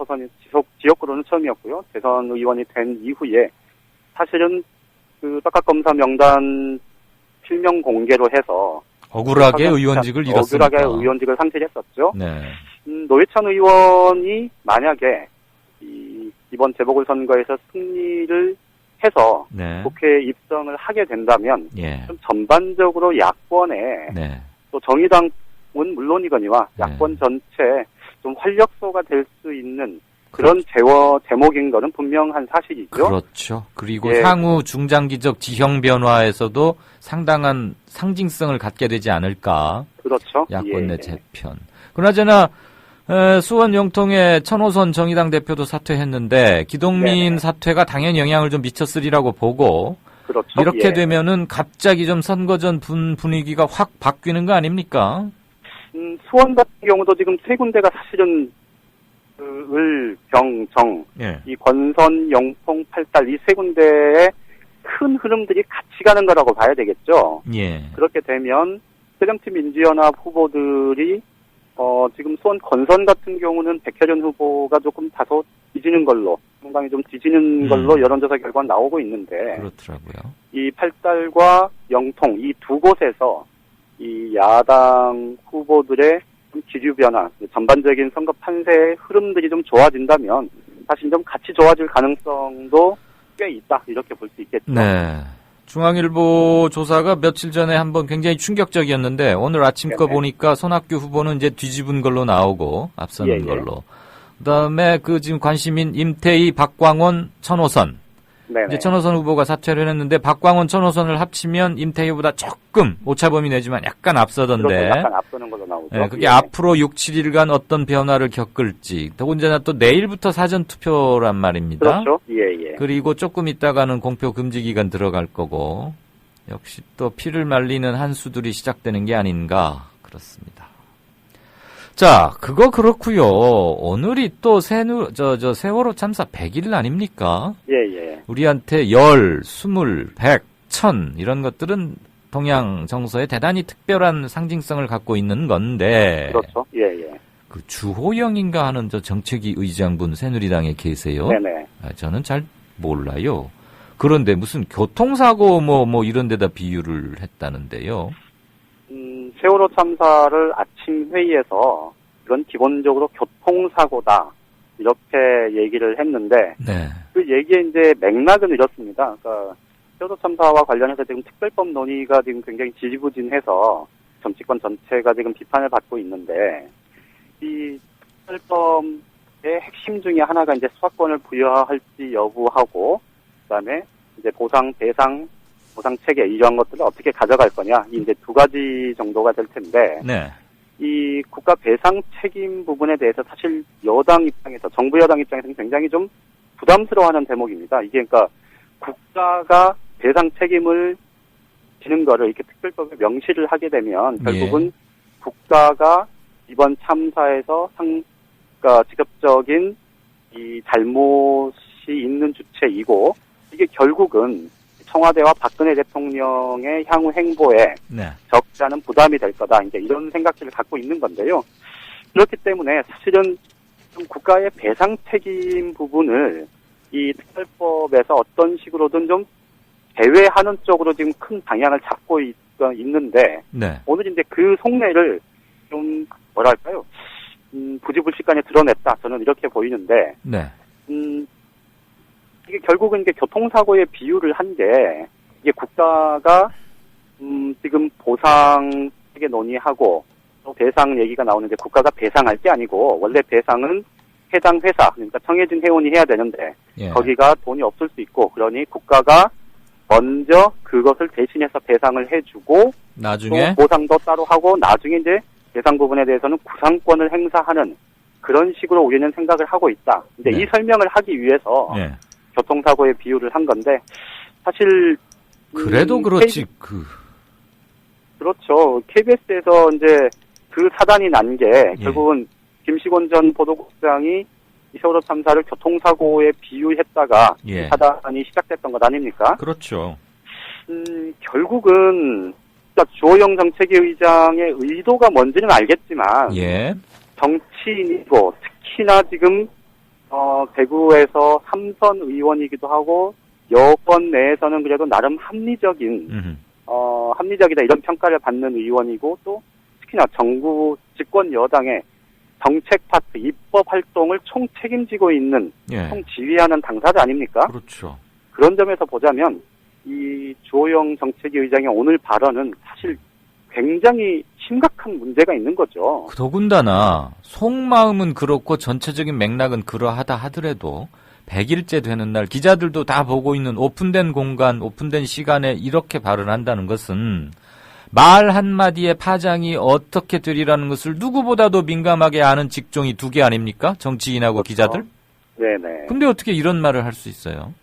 처음이었고요. 재선 의원이 된 이후에 사실은 그 떡값검사 명단 실명 공개로 해서 억울하게 의원직을 잃었으니까. 억울하게 의원직을 상실했었죠. 네. 노회찬 의원이 만약에 이번 재보궐선거에서 승리를 해서 네. 국회에 입성을 하게 된다면 예. 좀 전반적으로 야권에 네. 또 정의당은 물론이거니와 야권 전체 좀 활력소가 될 수 있는 그런 제목인 거는 분명한 사실이죠. 그렇죠. 그리고 향후 중장기적 지형 변화에서도 상당한 상징성을 갖게 되지 않을까. 그렇죠. 야권 내 재편. 그나저나 수원 영통의 천호선 정의당 대표도 사퇴했는데 기동민 사퇴가 당연히 영향을 좀 미쳤으리라고 보고 그렇죠. 이렇게 되면은 갑자기 좀 선거 전 분위기가 확 바뀌는 거 아닙니까? 수원 같은 경우도 지금 세 군데가 사실은 을, 병, 정, 이 권선, 영통, 팔달 이 세 군데의 큰 흐름들이 같이 가는 거라고 봐야 되겠죠. 예. 그렇게 되면 새정치민주연합 후보들이 지금 수원 권선 같은 경우는 백혜련 후보가 조금 다소 뒤지는 걸로 상당히 좀 뒤지는 걸로 여론조사 결과 나오고 있는데 그렇더라고요. 이 팔달과 영통 이 두 곳에서 이 야당 후보들의 기류 변화, 전반적인 선거 판세의 흐름들이 좀 좋아진다면 사실 좀 같이 좋아질 가능성도 꽤 있다 이렇게 볼 수 있겠죠. 네. 중앙일보 조사가 며칠 전에 한번 굉장히 충격적이었는데 오늘 아침 거 보니까 손학규 후보는 이제 뒤집은 걸로 나오고 앞서는 걸로. 그다음에 지금 관심인 임태희, 박광원, 천호선 네네. 이제 천호선 후보가 사퇴를 했는데 박광원, 천호선을 합치면 임태희보다 조금 오차범위 내지만 약간 앞서던데. 그렇죠. 약간 앞서는 걸로 나오죠. 네, 그게 예. 앞으로 6, 7일간 어떤 변화를 겪을지. 더군다나 또 내일부터 사전 투표란 말입니다. 그렇죠. 예. 그리고 조금 있다가는 공표 금지 기간 들어갈 거고. 역시 또 피를 말리는 한 수들이 시작되는 게 아닌가 그렇습니다. 자, 그거 그렇고요. 오늘이 또 세월호 참사 100일 아닙니까? 예. 우리한테 10, 20, 100, 1000 이런 것들은 동양 정서에 대단히 특별한 상징성을 갖고 있는 건데. 그렇죠. 예. 그 주호영인가 하는 저 정책위 의장분 새누리당에 계세요. 네네. 저는 잘 몰라요. 그런데 무슨 교통사고 뭐 이런 데다 비유를 했다는데요. 세월호 참사를 아침 회의에서 이건 기본적으로 교통사고다 이렇게 얘기를 했는데 네. 그 얘기의 이제 맥락은 이렇습니다. 그러니까 세월호 참사와 관련해서 지금 특별법 논의가 지금 굉장히 지지부진해서 정치권 전체가 지금 비판을 받고 있는데 이 특별법의 핵심 중에 하나가 이제 수사권을 부여할지 여부하고 그다음에 이제 보상 대상 보상 체계 이러한 것들을 어떻게 가져갈 거냐 이제 두 가지 정도가 될 텐데 네. 이 국가 배상 책임 부분에 대해서 사실 여당 입장에서 정부 여당 입장에서는 굉장히 좀 부담스러워하는 대목입니다. 이게 그러니까 국가가 배상 책임을 지는 거를 이렇게 특별법에 명시를 하게 되면 결국은 국가가 이번 참사에서 그러니까 직접적인 이 잘못이 있는 주체이고 이게 결국은 청와대와 박근혜 대통령의 향후 행보에 적지 않은 부담이 될 거다. 이제 이런 생각들을 갖고 있는 건데요. 그렇기 때문에 사실은 좀 국가의 배상 책임 부분을 이 특별법에서 어떤 식으로든 좀 제외하는 쪽으로 지금 큰 방향을 잡고 있는데 오늘 이제 그 속내를 좀 뭐랄까요? 부지불식간에 드러냈다. 저는 이렇게 보이는데 이게 결국은 이게 교통사고의 비유를 한 게 이게 국가가 지금 보상 체계 논의하고 또 배상 얘기가 나오는데 국가가 배상할 게 아니고 원래 배상은 해당 회사 그러니까 청해진 해운이 해야 되는데 거기가 돈이 없을 수 있고 그러니 국가가 먼저 그것을 대신해서 배상을 해주고 나중에 또 보상도 따로 하고 나중에 이제 배상 부분에 대해서는 구상권을 행사하는 그런 식으로 우리는 생각을 하고 있다. 근데 이 설명을 하기 위해서 교통사고의 비유를 한 건데 사실 그래도 그렇지 그렇죠. KBS에서 이제 그 사단이 난 게 결국은 김시곤 전 보도국장이 이 세월호 참사를 교통사고에 비유했다가 사단이 시작됐던 것 아닙니까? 그렇죠. 결국은 주호영 정책위 의장의 의도가 뭔지는 알겠지만 정치인이고 특히나 지금 대구에서 3선 의원이기도 하고 여권 내에서는 그래도 나름 합리적이다 이런 평가를 받는 의원이고 또 특히나 정부 집권 여당의 정책 파트 입법 활동을 총 책임지고 있는 총 지휘하는 당사자 아닙니까? 그렇죠. 그런 점에서 보자면 이 주호영 정책위 의장의 오늘 발언은 사실 굉장히 심각한 문제가 있는 거죠. 더군다나 속마음은 그렇고 전체적인 맥락은 그러하다 하더라도 100일째 되는 날 기자들도 다 보고 있는 오픈된 공간, 오픈된 시간에 이렇게 발언한다는 것은 말 한마디에 파장이 어떻게 되리라는 것을 누구보다도 민감하게 아는 직종이 두 개 아닙니까? 정치인하고 기자들? 네네. 근데 어떻게 이런 말을 할 수 있어요?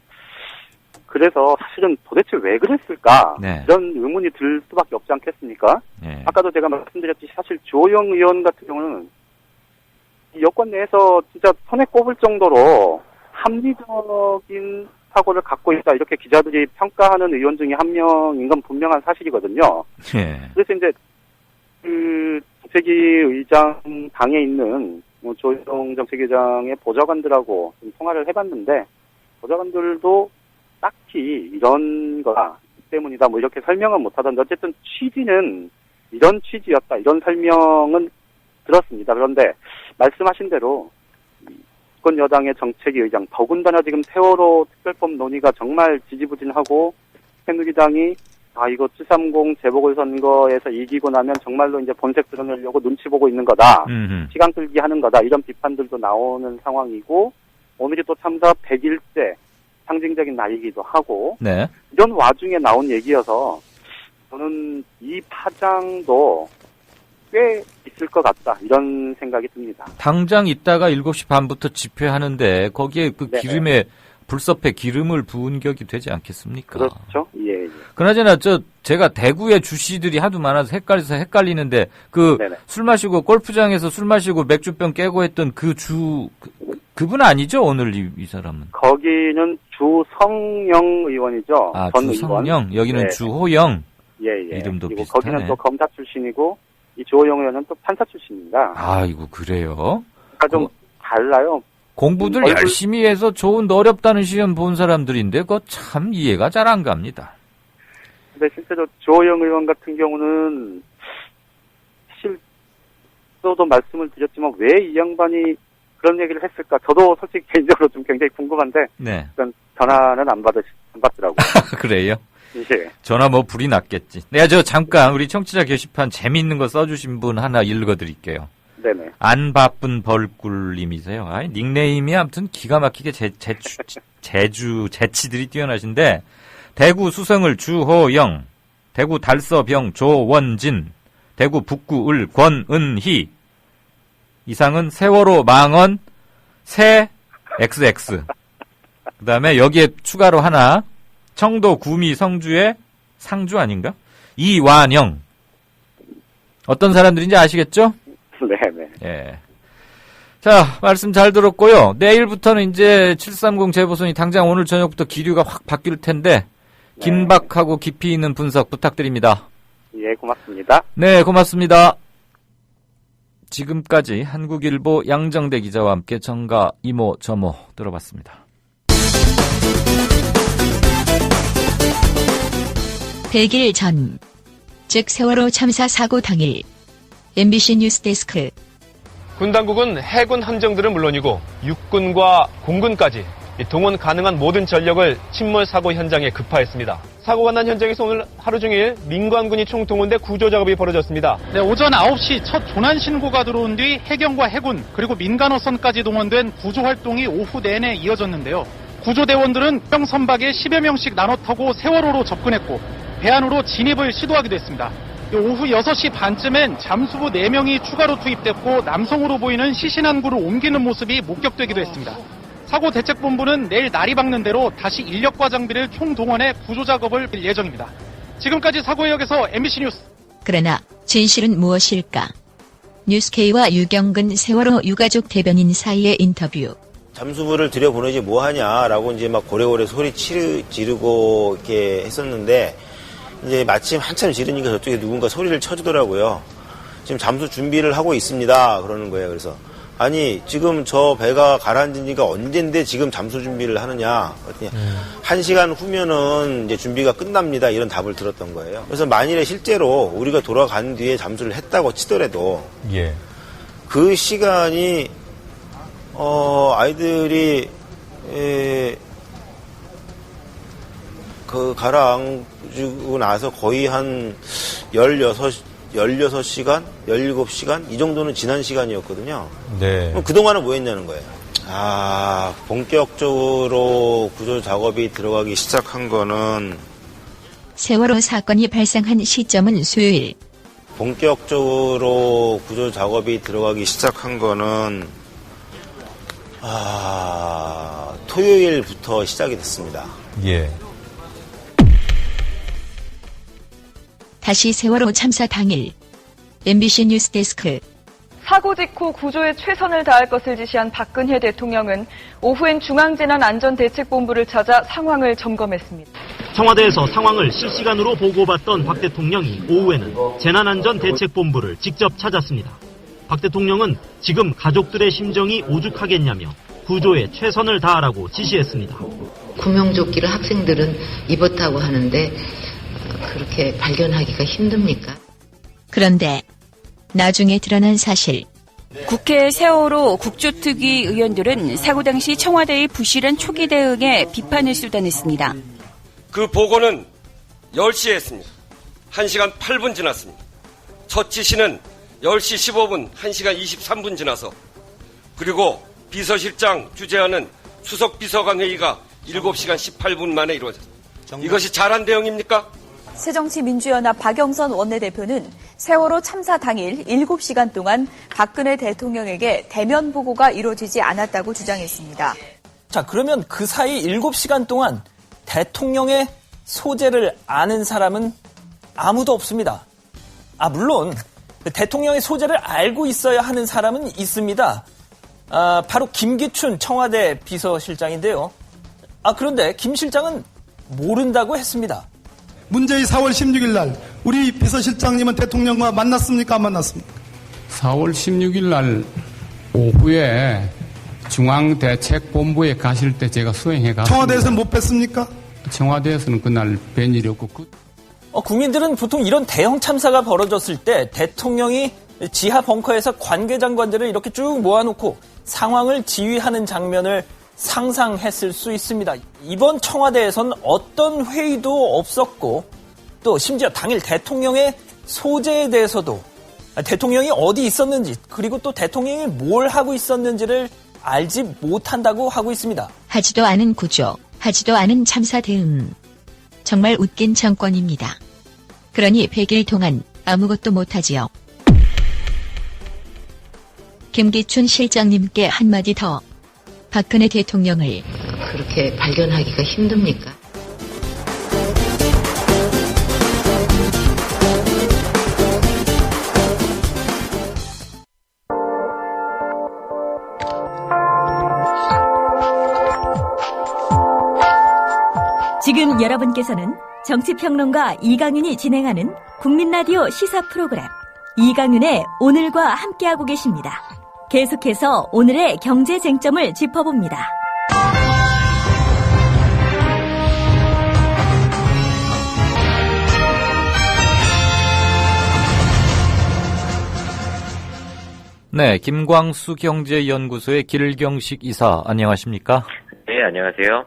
그래서 사실은 도대체 왜 그랬을까? 네. 이런 의문이 들 수밖에 없지 않겠습니까? 네. 아까도 제가 말씀드렸듯이 사실 주호영 의원 같은 경우는 여권 내에서 진짜 손에 꼽을 정도로 합리적인 사고를 갖고 있다 이렇게 기자들이 평가하는 의원 중에 한 명인 건 분명한 사실이거든요. 네. 그래서 이제 그 정책위 의장 방에 있는 주호영 정책위 의장의 보좌관들하고 좀 통화를 해봤는데 보좌관들도 딱히 이런 거다 때문이다 뭐 이렇게 설명은 못하던데 어쨌든 취지는 이런 취지였다 이런 설명은 들었습니다. 그런데 말씀하신 대로 집권 여당의 정책위 의장 더군다나 지금 세월호 특별법 논의가 정말 지지부진하고 새누리당이 이거 730 재보궐선거에서 이기고 나면 정말로 이제 본색 드러내려고 눈치 보고 있는 거다. 시간 끌기 하는 거다. 이런 비판들도 나오는 상황이고 오늘이 또 참사 100일째 상징적인 나이기도 하고 네. 이런 와중에 나온 얘기여서 저는 이 파장도 꽤 있을 것 같다 이런 생각이 듭니다. 당장 이따가 7시 반부터 집회하는데 거기에 그 네네. 기름에 불섭에 기름을 부은 격이 되지 않겠습니까? 그렇죠. 예. 그나저나 제가 대구에 주시들이 하도 많아서 헷갈리는데 네네. 술 마시고 골프장에서 술 마시고 맥주병 깨고 했던 그분 아니죠? 오늘 이 사람은. 거기는 주성영 의원이죠. 아, 전 주성영. 의원. 여기는 네. 주호영. 예. 이름도 그리고 비슷하네. 거기는 또 검사 출신이고 이 주호영 의원은 또 판사 출신입니다. 아이고 그래요? 그러니까 좀 달라요. 공부들 열심히 해서 좋은 어렵다는 시험 본 사람들인데 그거 참 이해가 잘 안 갑니다. 근데 실제로 주호영 의원 같은 경우는 실제로도 말씀을 드렸지만 왜 이 양반이 그런 얘기를 했을까? 저도 솔직히 개인적으로 좀 굉장히 궁금한데 네. 일단 전화는 안 받더라고요. 그래요? 예. 전화 불이 났겠지. 내가 잠깐 우리 청취자 게시판 재미있는 거 써주신 분 하나 읽어드릴게요. 네네. 안 바쁜 벌꿀님이세요. 아이, 닉네임이 아무튼 기가 막히게 재치들이 뛰어나신데, 대구 수성을 주호영, 대구 달서병 조원진, 대구 북구을 권은희, 이상은 세월호 망언 새 XX. 그 다음에 여기에 추가로 하나, 청도 구미 성주의 상주 아닌가? 이완영. 어떤 사람들인지 아시겠죠? 네네. 예. 자, 말씀 잘 들었고요. 내일부터는 이제 730 재보선이 당장 오늘 저녁부터 기류가 확 바뀔 텐데, 긴박하고 깊이 있는 분석 부탁드립니다. 예, 고맙습니다. 네, 고맙습니다. 지금까지 한국일보 양정대 기자와 함께 정가 이모 저모 들어봤습니다. 100일 전, 즉 세월호 참사 사고 당일, MBC 뉴스데스크. 군 당국은 해군 함정들은 물론이고 육군과 공군까지 동원 가능한 모든 전력을 침몰 사고 현장에 급파했습니다. 사고가 난 현장에서 오늘 하루 종일 민관군이 총동원돼 구조 작업이 벌어졌습니다. 네, 오전 9시 첫 조난 신고가 들어온 뒤 해경과 해군 그리고 민간호선까지 동원된 구조 활동이 오후 내내 이어졌는데요. 구조대원들은 선박에 10여 명씩 나눠 타고 세월호로 접근했고 배 안으로 진입을 시도하기도 했습니다. 오후 6시 반쯤엔 잠수부 4명이 추가로 투입됐고 남성으로 보이는 시신한구를 옮기는 모습이 목격되기도 했습니다. 사고대책본부는 내일 날이 밝는 대로 다시 인력과 장비를 총동원해 구조작업을 할 예정입니다. 지금까지 사고역에서 MBC 뉴스. 그러나 진실은 무엇일까? 뉴스K와 유경근 세월호 유가족 대변인 사이의 인터뷰. 잠수부를 들여보내지 뭐하냐라고 이제 막 고래고래 소리 지르고 이렇게 했었는데 이제 마침 한참 지르니까 저쪽에 누군가 소리를 쳐주더라고요. 지금 잠수 준비를 하고 있습니다. 그러는 거예요. 그래서 아니 지금 저 배가 가라앉은 지가 언젠데 지금 잠수 준비를 하느냐. 그랬더니 1시간 후면은 이제 준비가 끝납니다. 이런 답을 들었던 거예요. 그래서 만일에 실제로 우리가 돌아간 뒤에 잠수를 했다고 치더라도 그 시간이 아이들이 그 가라앉고 나서 거의 한 16시간, 17시간 이 정도는 지난 시간이었거든요. 네. 그럼 그동안은 뭐 했냐는 거예요. 본격적으로 구조 작업이 들어가기 시작한 거는 세월호 사건이 발생한 시점은 수요일. 본격적으로 구조 작업이 들어가기 시작한 거는 토요일부터 시작이 됐습니다. 예. 다시 세월호 참사 당일. MBC 뉴스데스크. 사고 직후 구조에 최선을 다할 것을 지시한 박근혜 대통령은 오후엔 중앙재난안전대책본부를 찾아 상황을 점검했습니다. 청와대에서 상황을 실시간으로 보고받던 박 대통령이 오후에는 재난안전대책본부를 직접 찾았습니다. 박 대통령은 지금 가족들의 심정이 오죽하겠냐며 구조에 최선을 다하라고 지시했습니다. 구명조끼를 학생들은 입었다고 하는데 그렇게 발견하기가 힘듭니까? 그런데 나중에 드러난 사실. 국회 세월호 국조특위 의원들은 사고 당시 청와대의 부실한 초기 대응에 비판을 쏟아냈습니다. 그 보고는 10시에 했습니다. 1시간 8분 지났습니다. 첫 지시는 10시 15분, 1시간 23분 지나서 그리고 비서실장 주재하는 수석비서관 회의가 7시간 18분 만에 이루어졌습니다. 이것이 잘한 대응입니까? 새정치민주연합 박영선 원내대표는 세월호 참사 당일 7시간 동안 박근혜 대통령에게 대면 보고가 이루어지지 않았다고 주장했습니다. 자, 그러면 그 사이 7시간 동안 대통령의 소재를 아는 사람은 아무도 없습니다. 물론 대통령의 소재를 알고 있어야 하는 사람은 있습니다. 바로 김기춘 청와대 비서실장인데요. 그런데 김 실장은 모른다고 했습니다. 문제의 4월 16일 날 우리 비서실장님은 대통령과 만났습니까? 안 만났습니까? 4월 16일 날 오후에 중앙대책본부에 가실 때 제가 수행해 갔습니다. 청와대에서는 못 뵀습니까? 청와대에서는 그날 뵌 일이 없고. 국민들은 보통 이런 대형 참사가 벌어졌을 때 대통령이 지하 벙커에서 관계장관들을 이렇게 쭉 모아놓고 상황을 지휘하는 장면을 상상했을 수 있습니다. 이번 청와대에선 어떤 회의도 없었고 또 심지어 당일 대통령의 소재에 대해서도 대통령이 어디 있었는지 그리고 또 대통령이 뭘 하고 있었는지를 알지 못한다고 하고 있습니다. 하지도 않은 구조, 하지도 않은 참사 대응. 정말 웃긴 정권입니다. 그러니 100일 동안 아무것도 못하지요. 김기춘 실장님께 한마디 더. 박근혜 대통령을 그렇게 발견하기가 힘듭니까? 지금 여러분께서는 정치평론가 이강윤이 진행하는 국민라디오 시사 프로그램 이강윤의 오늘과 함께하고 계십니다. 계속해서 오늘의 경제 쟁점을 짚어봅니다. 네, 김광수 경제연구소의 길경식 이사, 안녕하십니까? 네, 안녕하세요.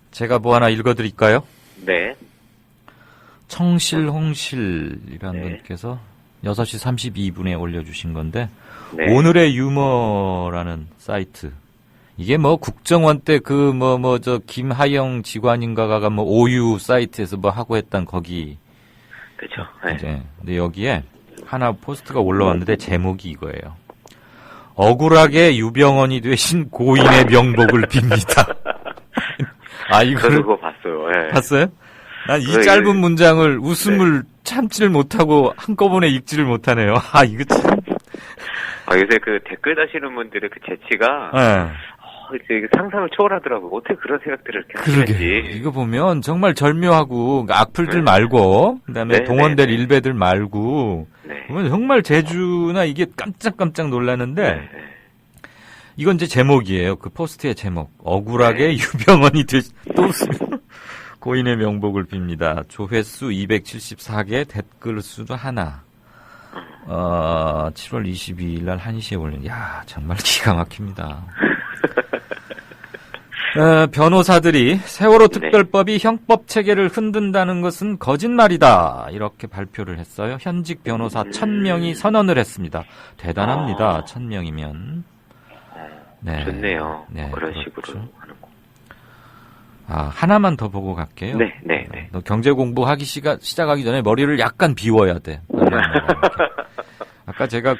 제가 뭐 하나 읽어드릴까요? 네. 청실홍실이라는 분께서 6시 32분에 올려주신 건데, 네. 오늘의 유머라는 사이트. 이게 뭐 국정원 때 김하영 직관인가가 오유 사이트에서 하고 했던 거기. 그쵸. 네. 이제, 근데 여기에 하나 포스트가 올라왔는데 제목이 이거예요. 억울하게 유병헌이 되신 고인의 명복을 빕니다. 저도 그거 봤어요. 네. 봤어요? 난 이 짧은 문장을 웃음을 참지를 못하고 한꺼번에 읽지를 못하네요. 이거 참. 요새 그 댓글 다시는 분들의 그 재치가 이게 상상을 초월하더라고요. 어떻게 그런 생각들을 이렇게 하시는지. 이거 보면 정말 절묘하고 악플들 말고 그다음에 동원될 일배들 말고 보면 정말 제주나 이게 깜짝깜짝 놀라는데 이건 이제 제목이에요. 그 포스트의 제목. 억울하게 유병헌이 또 고인의 명복을 빕니다. 조회수 274개, 댓글 수도 하나. 7월 22일 날 1시에 올린. 정말 기가 막힙니다. 변호사들이 세월호 특별법이 형법 체계를 흔든다는 것은 거짓말이다. 이렇게 발표를 했어요. 현직 변호사 1000명이 선언을 했습니다. 대단합니다. 1000명이면. 네. 좋네요. 그런 그렇죠. 식으로 하는 거. 하나만 더 보고 갈게요. 네. 너 경제 공부하기 시작하기 전에 머리를 약간 비워야 돼. 아까 제가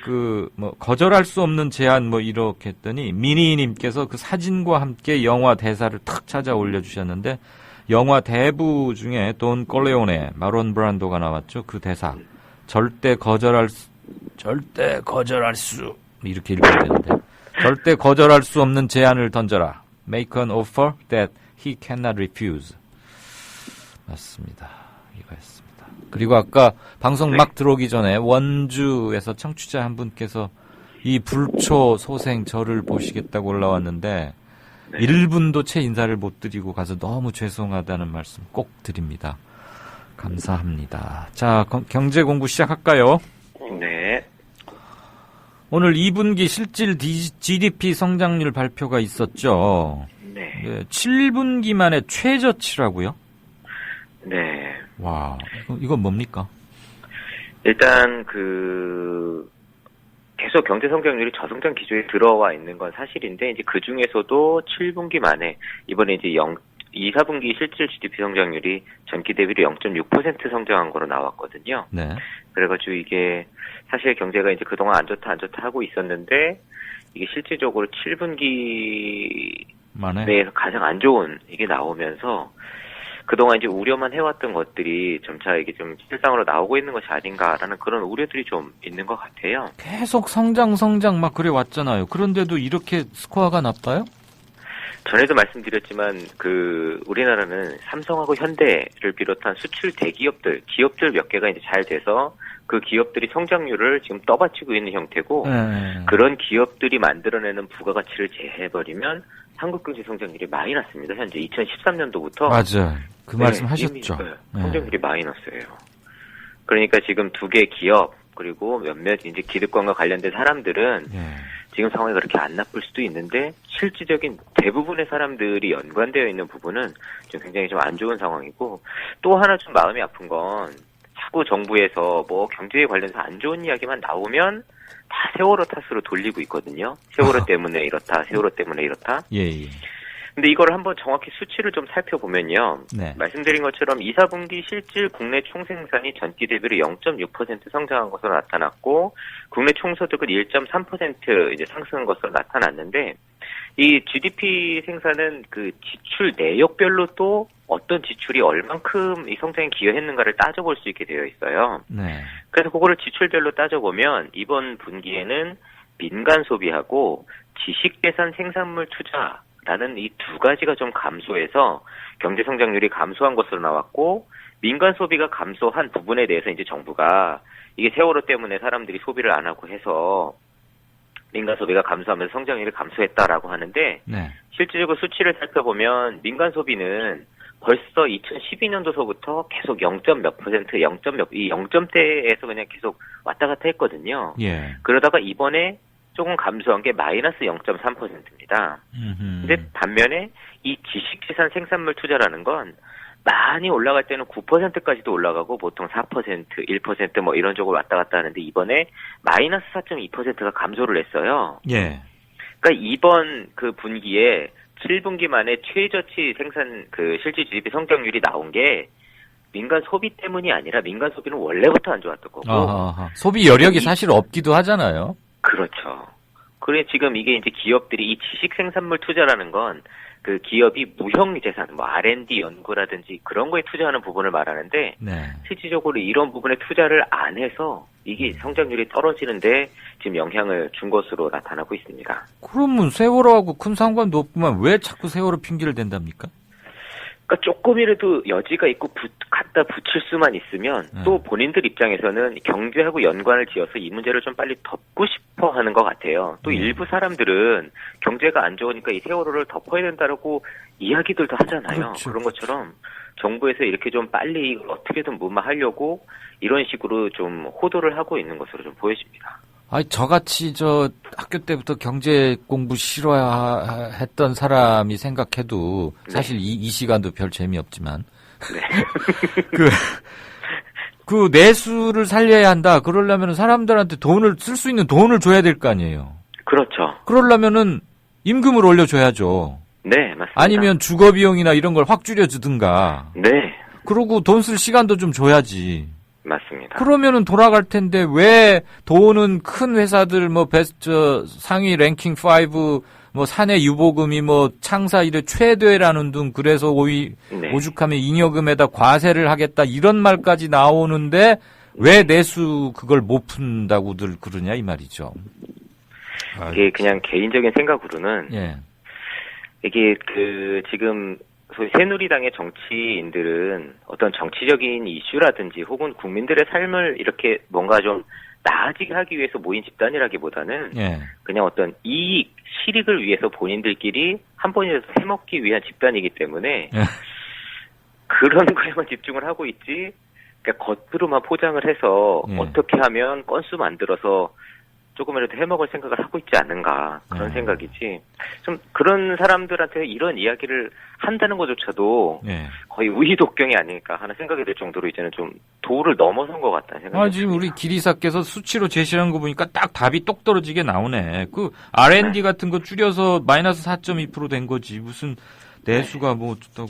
거절할 수 없는 제안 이렇게 했더니 미니님께서 그 사진과 함께 영화 대사를 탁 찾아 올려주셨는데 영화 대부 중에 돈 콜레오네, 마론 브란도가 나왔죠. 그 대사. 절대 거절할 수 이렇게 읽어야 되는데 절대 거절할 수 없는 제안을 던져라. Make an offer that he cannot refuse. 맞습니다. 이거였습니다. 그리고 아까 방송 막 들어오기 전에 원주에서 청취자 한 분께서 이 불초 소생 저를 보시겠다고 올라왔는데 1분도 채 인사를 못 드리고 가서 너무 죄송하다는 말씀 꼭 드립니다. 감사합니다. 자, 경제 공부 시작할까요? 네. 오늘 2분기 실질 GDP 성장률 발표가 있었죠. 네. 7분기 만에 최저치라고요? 네. 와, 이건 뭡니까? 일단 계속 경제 성장률이 저성장 기조에 들어와 있는 건 사실인데 이제 그 중에서도 7분기 만에 이번에 이제 2, 4분기 실질 GDP 성장률이 전기 대비로 0.6% 성장한 거로 나왔거든요. 네. 그래가지고 이게 사실 경제가 이제 그동안 안 좋다 하고 있었는데 이게 실질적으로 7분기 내에서 가장 안 좋은 이게 나오면서 그동안 이제 우려만 해왔던 것들이 점차 이게 좀 실상으로 나오고 있는 것이 아닌가라는 그런 우려들이 좀 있는 것 같아요. 계속 성장 막 그래 왔잖아요. 그런데도 이렇게 스코어가 나빠요? 전에도 말씀드렸지만 우리나라는 삼성하고 현대를 비롯한 수출 대기업들, 기업들 몇 개가 이제 잘 돼서 그 기업들이 성장률을 지금 떠받치고 있는 형태고 그런 기업들이 만들어내는 부가가치를 제해버리면 한국 경제 성장률이 마이너스입니다. 현재 2013년도부터 맞아요. 그 말씀 하셨죠. 성장률이 마이너스예요. 그러니까 지금 두 개 기업 그리고 몇몇 이제 기득권과 관련된 사람들은 지금 상황이 그렇게 안 나쁠 수도 있는데 실질적인 대부분의 사람들이 연관되어 있는 부분은 좀 굉장히 좀 안 좋은 상황이고 또 하나 좀 마음이 아픈 건 자꾸 정부에서 뭐 경제에 관련해서 안 좋은 이야기만 나오면 다 세월호 탓으로 돌리고 있거든요. 세월호 때문에 이렇다, 세월호 때문에 이렇다. 예. 근데 이걸 한번 정확히 수치를 좀 살펴보면요. 네. 말씀드린 것처럼 2, 4분기 실질 국내 총생산이 전기 대비로 0.6% 성장한 것으로 나타났고 국내 총소득은 1.3% 이제 상승한 것으로 나타났는데 이 GDP 생산은 그 지출 내역별로 또 어떤 지출이 얼만큼 이 성장에 기여했는가를 따져볼 수 있게 되어 있어요. 네. 그래서 그거를 지출별로 따져보면 이번 분기에는 민간 소비하고 지식재산 생산물 투자라는 이 두 가지가 좀 감소해서 경제 성장률이 감소한 것으로 나왔고 민간 소비가 감소한 부분에 대해서 이제 정부가 이게 세월호 때문에 사람들이 소비를 안 하고 해서 민간 소비가 감소하면서 성장률이 감소했다라고 하는데 실질적으로 수치를 살펴보면 민간 소비는 벌써 2012년도서부터 계속 0.몇 %, 이 0점대에서 그냥 계속 왔다 갔다 했거든요. 예. 그러다가 이번에 조금 감소한 게 마이너스 0.3%입니다. 근데 반면에 이 지식재산 생산물 투자라는 건 많이 올라갈 때는 9%까지도 올라가고 보통 4%, 1% 뭐 이런 쪽으로 왔다 갔다 하는데 이번에 마이너스 4.2%가 감소를 했어요. 예. 그러니까 이번 그 분기에 7분기 만에 최저치 생산 실질 GDP 성장률이 나온 게 민간 소비 때문이 아니라 민간 소비는 원래부터 안 좋았던 거고. 소비 여력이 사실 없기도 하잖아요. 그렇죠. 그래 지금 이게 이제 기업들이 이 지식 생산물 투자라는 건 그 기업이 무형 재산, 뭐 R&D 연구라든지 그런 거에 투자하는 부분을 말하는데 실질적으로 이런 부분에 투자를 안 해서 이게 성장률이 떨어지는데 지금 영향을 준 것으로 나타나고 있습니다. 그러면 세월호하고 큰 상관도 없구만 왜 자꾸 세월호 핑계를 댄답니까? 그러니까 조금이라도 여지가 있고 갖다 붙일 수만 있으면 또 본인들 입장에서는 경제하고 연관을 지어서 이 문제를 좀 빨리 덮고 싶어 하는 것 같아요. 또 일부 사람들은 경제가 안 좋으니까 이 세월호를 덮어야 된다라고 이야기들도 하잖아요. 그렇죠. 그런 것처럼 정부에서 이렇게 좀 빨리 이걸 어떻게든 무마하려고 이런 식으로 좀 호도를 하고 있는 것으로 좀 보여집니다. 아니, 저같이 학교 때부터 경제 공부 싫어했던 사람이 생각해도 사실 이 시간도 별 재미없지만. 그 내수를 살려야 한다. 그러려면 사람들한테 쓸 수 있는 돈을 줘야 될 거 아니에요. 그렇죠. 그러려면은 임금을 올려줘야죠. 네, 맞습니다. 아니면 주거 비용이나 이런 걸 확 줄여주든가. 네. 그러고 돈 쓸 시간도 좀 줘야지. 맞습니다. 그러면은 돌아갈 텐데 왜 돈은 큰 회사들 상위 랭킹 5 사내 유보금이 창사 이래 최대라는 등 그래서 오죽하면 잉여금에다 과세를 하겠다 이런 말까지 나오는데 왜 내수 그걸 못 푼다고들 그러냐 이 말이죠. 이게 그냥 개인적인 생각으로는 이게 지금 소위 새누리당의 정치인들은 어떤 정치적인 이슈라든지 혹은 국민들의 삶을 이렇게 뭔가 좀 나아지게 하기 위해서 모인 집단이라기보다는 그냥 어떤 이익, 실익을 위해서 본인들끼리 한 번이라도 해먹기 위한 집단이기 때문에 그런 거에만 집중을 하고 있지 그러니까 겉으로만 포장을 해서 어떻게 하면 건수 만들어서 조금이라도 해먹을 생각을 하고 있지 않는가 그런 생각이지. 좀 그런 사람들한테 이런 이야기를 한다는 것조차도 거의 우희독경이 아닐까 하는 생각이 들 정도로 이제는 좀 도를 넘어선 것 같다는 생각이 지금 우리 기리사께서 수치로 제시한 거 보니까 딱 답이 똑 떨어지게 나오네. 그 R&D 같은 거 줄여서 마이너스 4.2% 된 거지. 무슨 내수가 뭐 어쩌다고.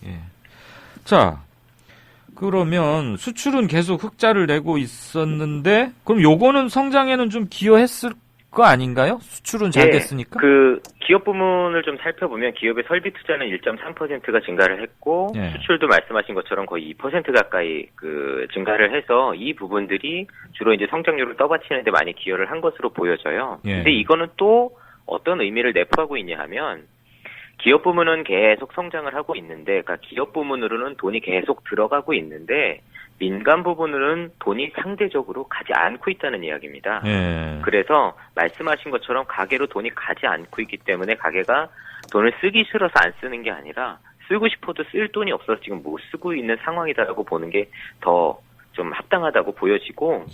예. 자, 그러면 수출은 계속 흑자를 내고 있었는데 그럼 요거는 성장에는 좀 기여했을 거 아닌가요? 수출은 잘 됐으니까. 그 기업 부문을 좀 살펴보면 기업의 설비 투자는 1.3%가 증가를 했고 수출도 말씀하신 것처럼 거의 2% 가까이 그 증가를 해서 이 부분들이 주로 이제 성장률을 떠받치는 데 많이 기여를 한 것으로 보여져요. 근데 이거는 또 어떤 의미를 내포하고 있냐 하면 기업 부문은 계속 성장을 하고 있는데, 그러니까 기업 부문으로는 돈이 계속 들어가고 있는데 민간 부분으로는 돈이 상대적으로 가지 않고 있다는 이야기입니다. 그래서 말씀하신 것처럼 가계로 돈이 가지 않고 있기 때문에 가계가 돈을 쓰기 싫어서 안 쓰는 게 아니라 쓰고 싶어도 쓸 돈이 없어서 지금 못 쓰고 있는 상황이다라고 보는 게 더 좀 합당하다고 보여지고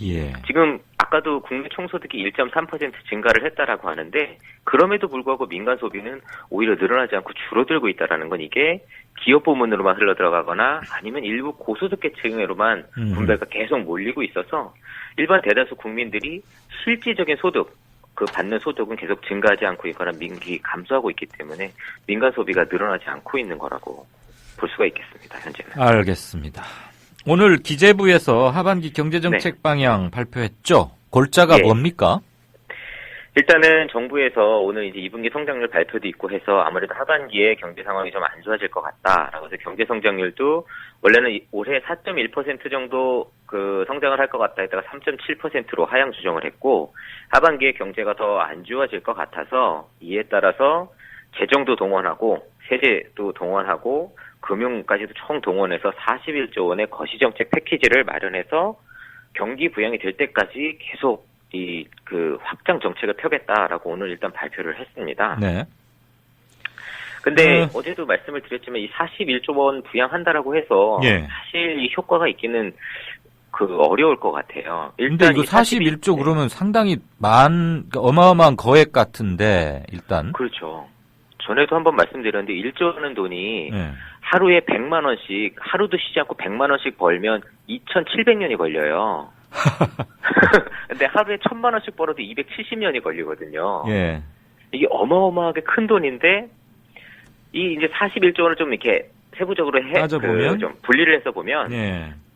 지금 아까도 국내 총소득이 1.3% 증가를 했다라고 하는데 그럼에도 불구하고 민간 소비는 오히려 늘어나지 않고 줄어들고 있다라는 건 이게 기업 부문으로만 흘러들어가거나 아니면 일부 고소득 계층으로만 분배가 계속 몰리고 있어서 일반 대다수 국민들이 실질적인 소득 그 받는 소득은 계속 증가하지 않고 있거나 민기 감소하고 있기 때문에 민간 소비가 늘어나지 않고 있는 거라고 볼 수가 있겠습니다. 현재는. 알겠습니다. 오늘 기재부에서 하반기 경제정책 방향 발표했죠? 골자가 뭡니까? 일단은 정부에서 오늘 이제 2분기 성장률 발표도 있고 해서 아무래도 하반기에 경제 상황이 좀 안 좋아질 것 같다라고 해서 경제 성장률도 원래는 올해 4.1% 정도 그 성장을 할 것 같다 했다가 3.7%로 하향 조정을 했고 하반기에 경제가 더 안 좋아질 것 같아서 이에 따라서 재정도 동원하고 세제도 동원하고 금융까지도 총 동원해서 41조 원의 거시정책 패키지를 마련해서 경기 부양이 될 때까지 계속 이 그 확장 정책을 펴겠다라고 오늘 일단 발표를 했습니다. 근데 어제도 말씀을 드렸지만 이 41조 원 부양한다라고 해서 사실 이 효과가 있기는 그 어려울 것 같아요. 일단 이거 41조 그러면 상당히 어마어마한 거액 같은데 일단 그렇죠. 전에도 한번 말씀드렸는데 1조 원은 돈이 하루에 100만 원씩 하루도 쉬지 않고 100만 원씩 벌면 2,700년이 걸려요. 근데 하루에 1,000만 원씩 벌어도 270년이 걸리거든요. 이게 어마어마하게 큰 돈인데 이 이제 41조 원을 좀 이렇게 세부적으로 좀 분리를 해서 보면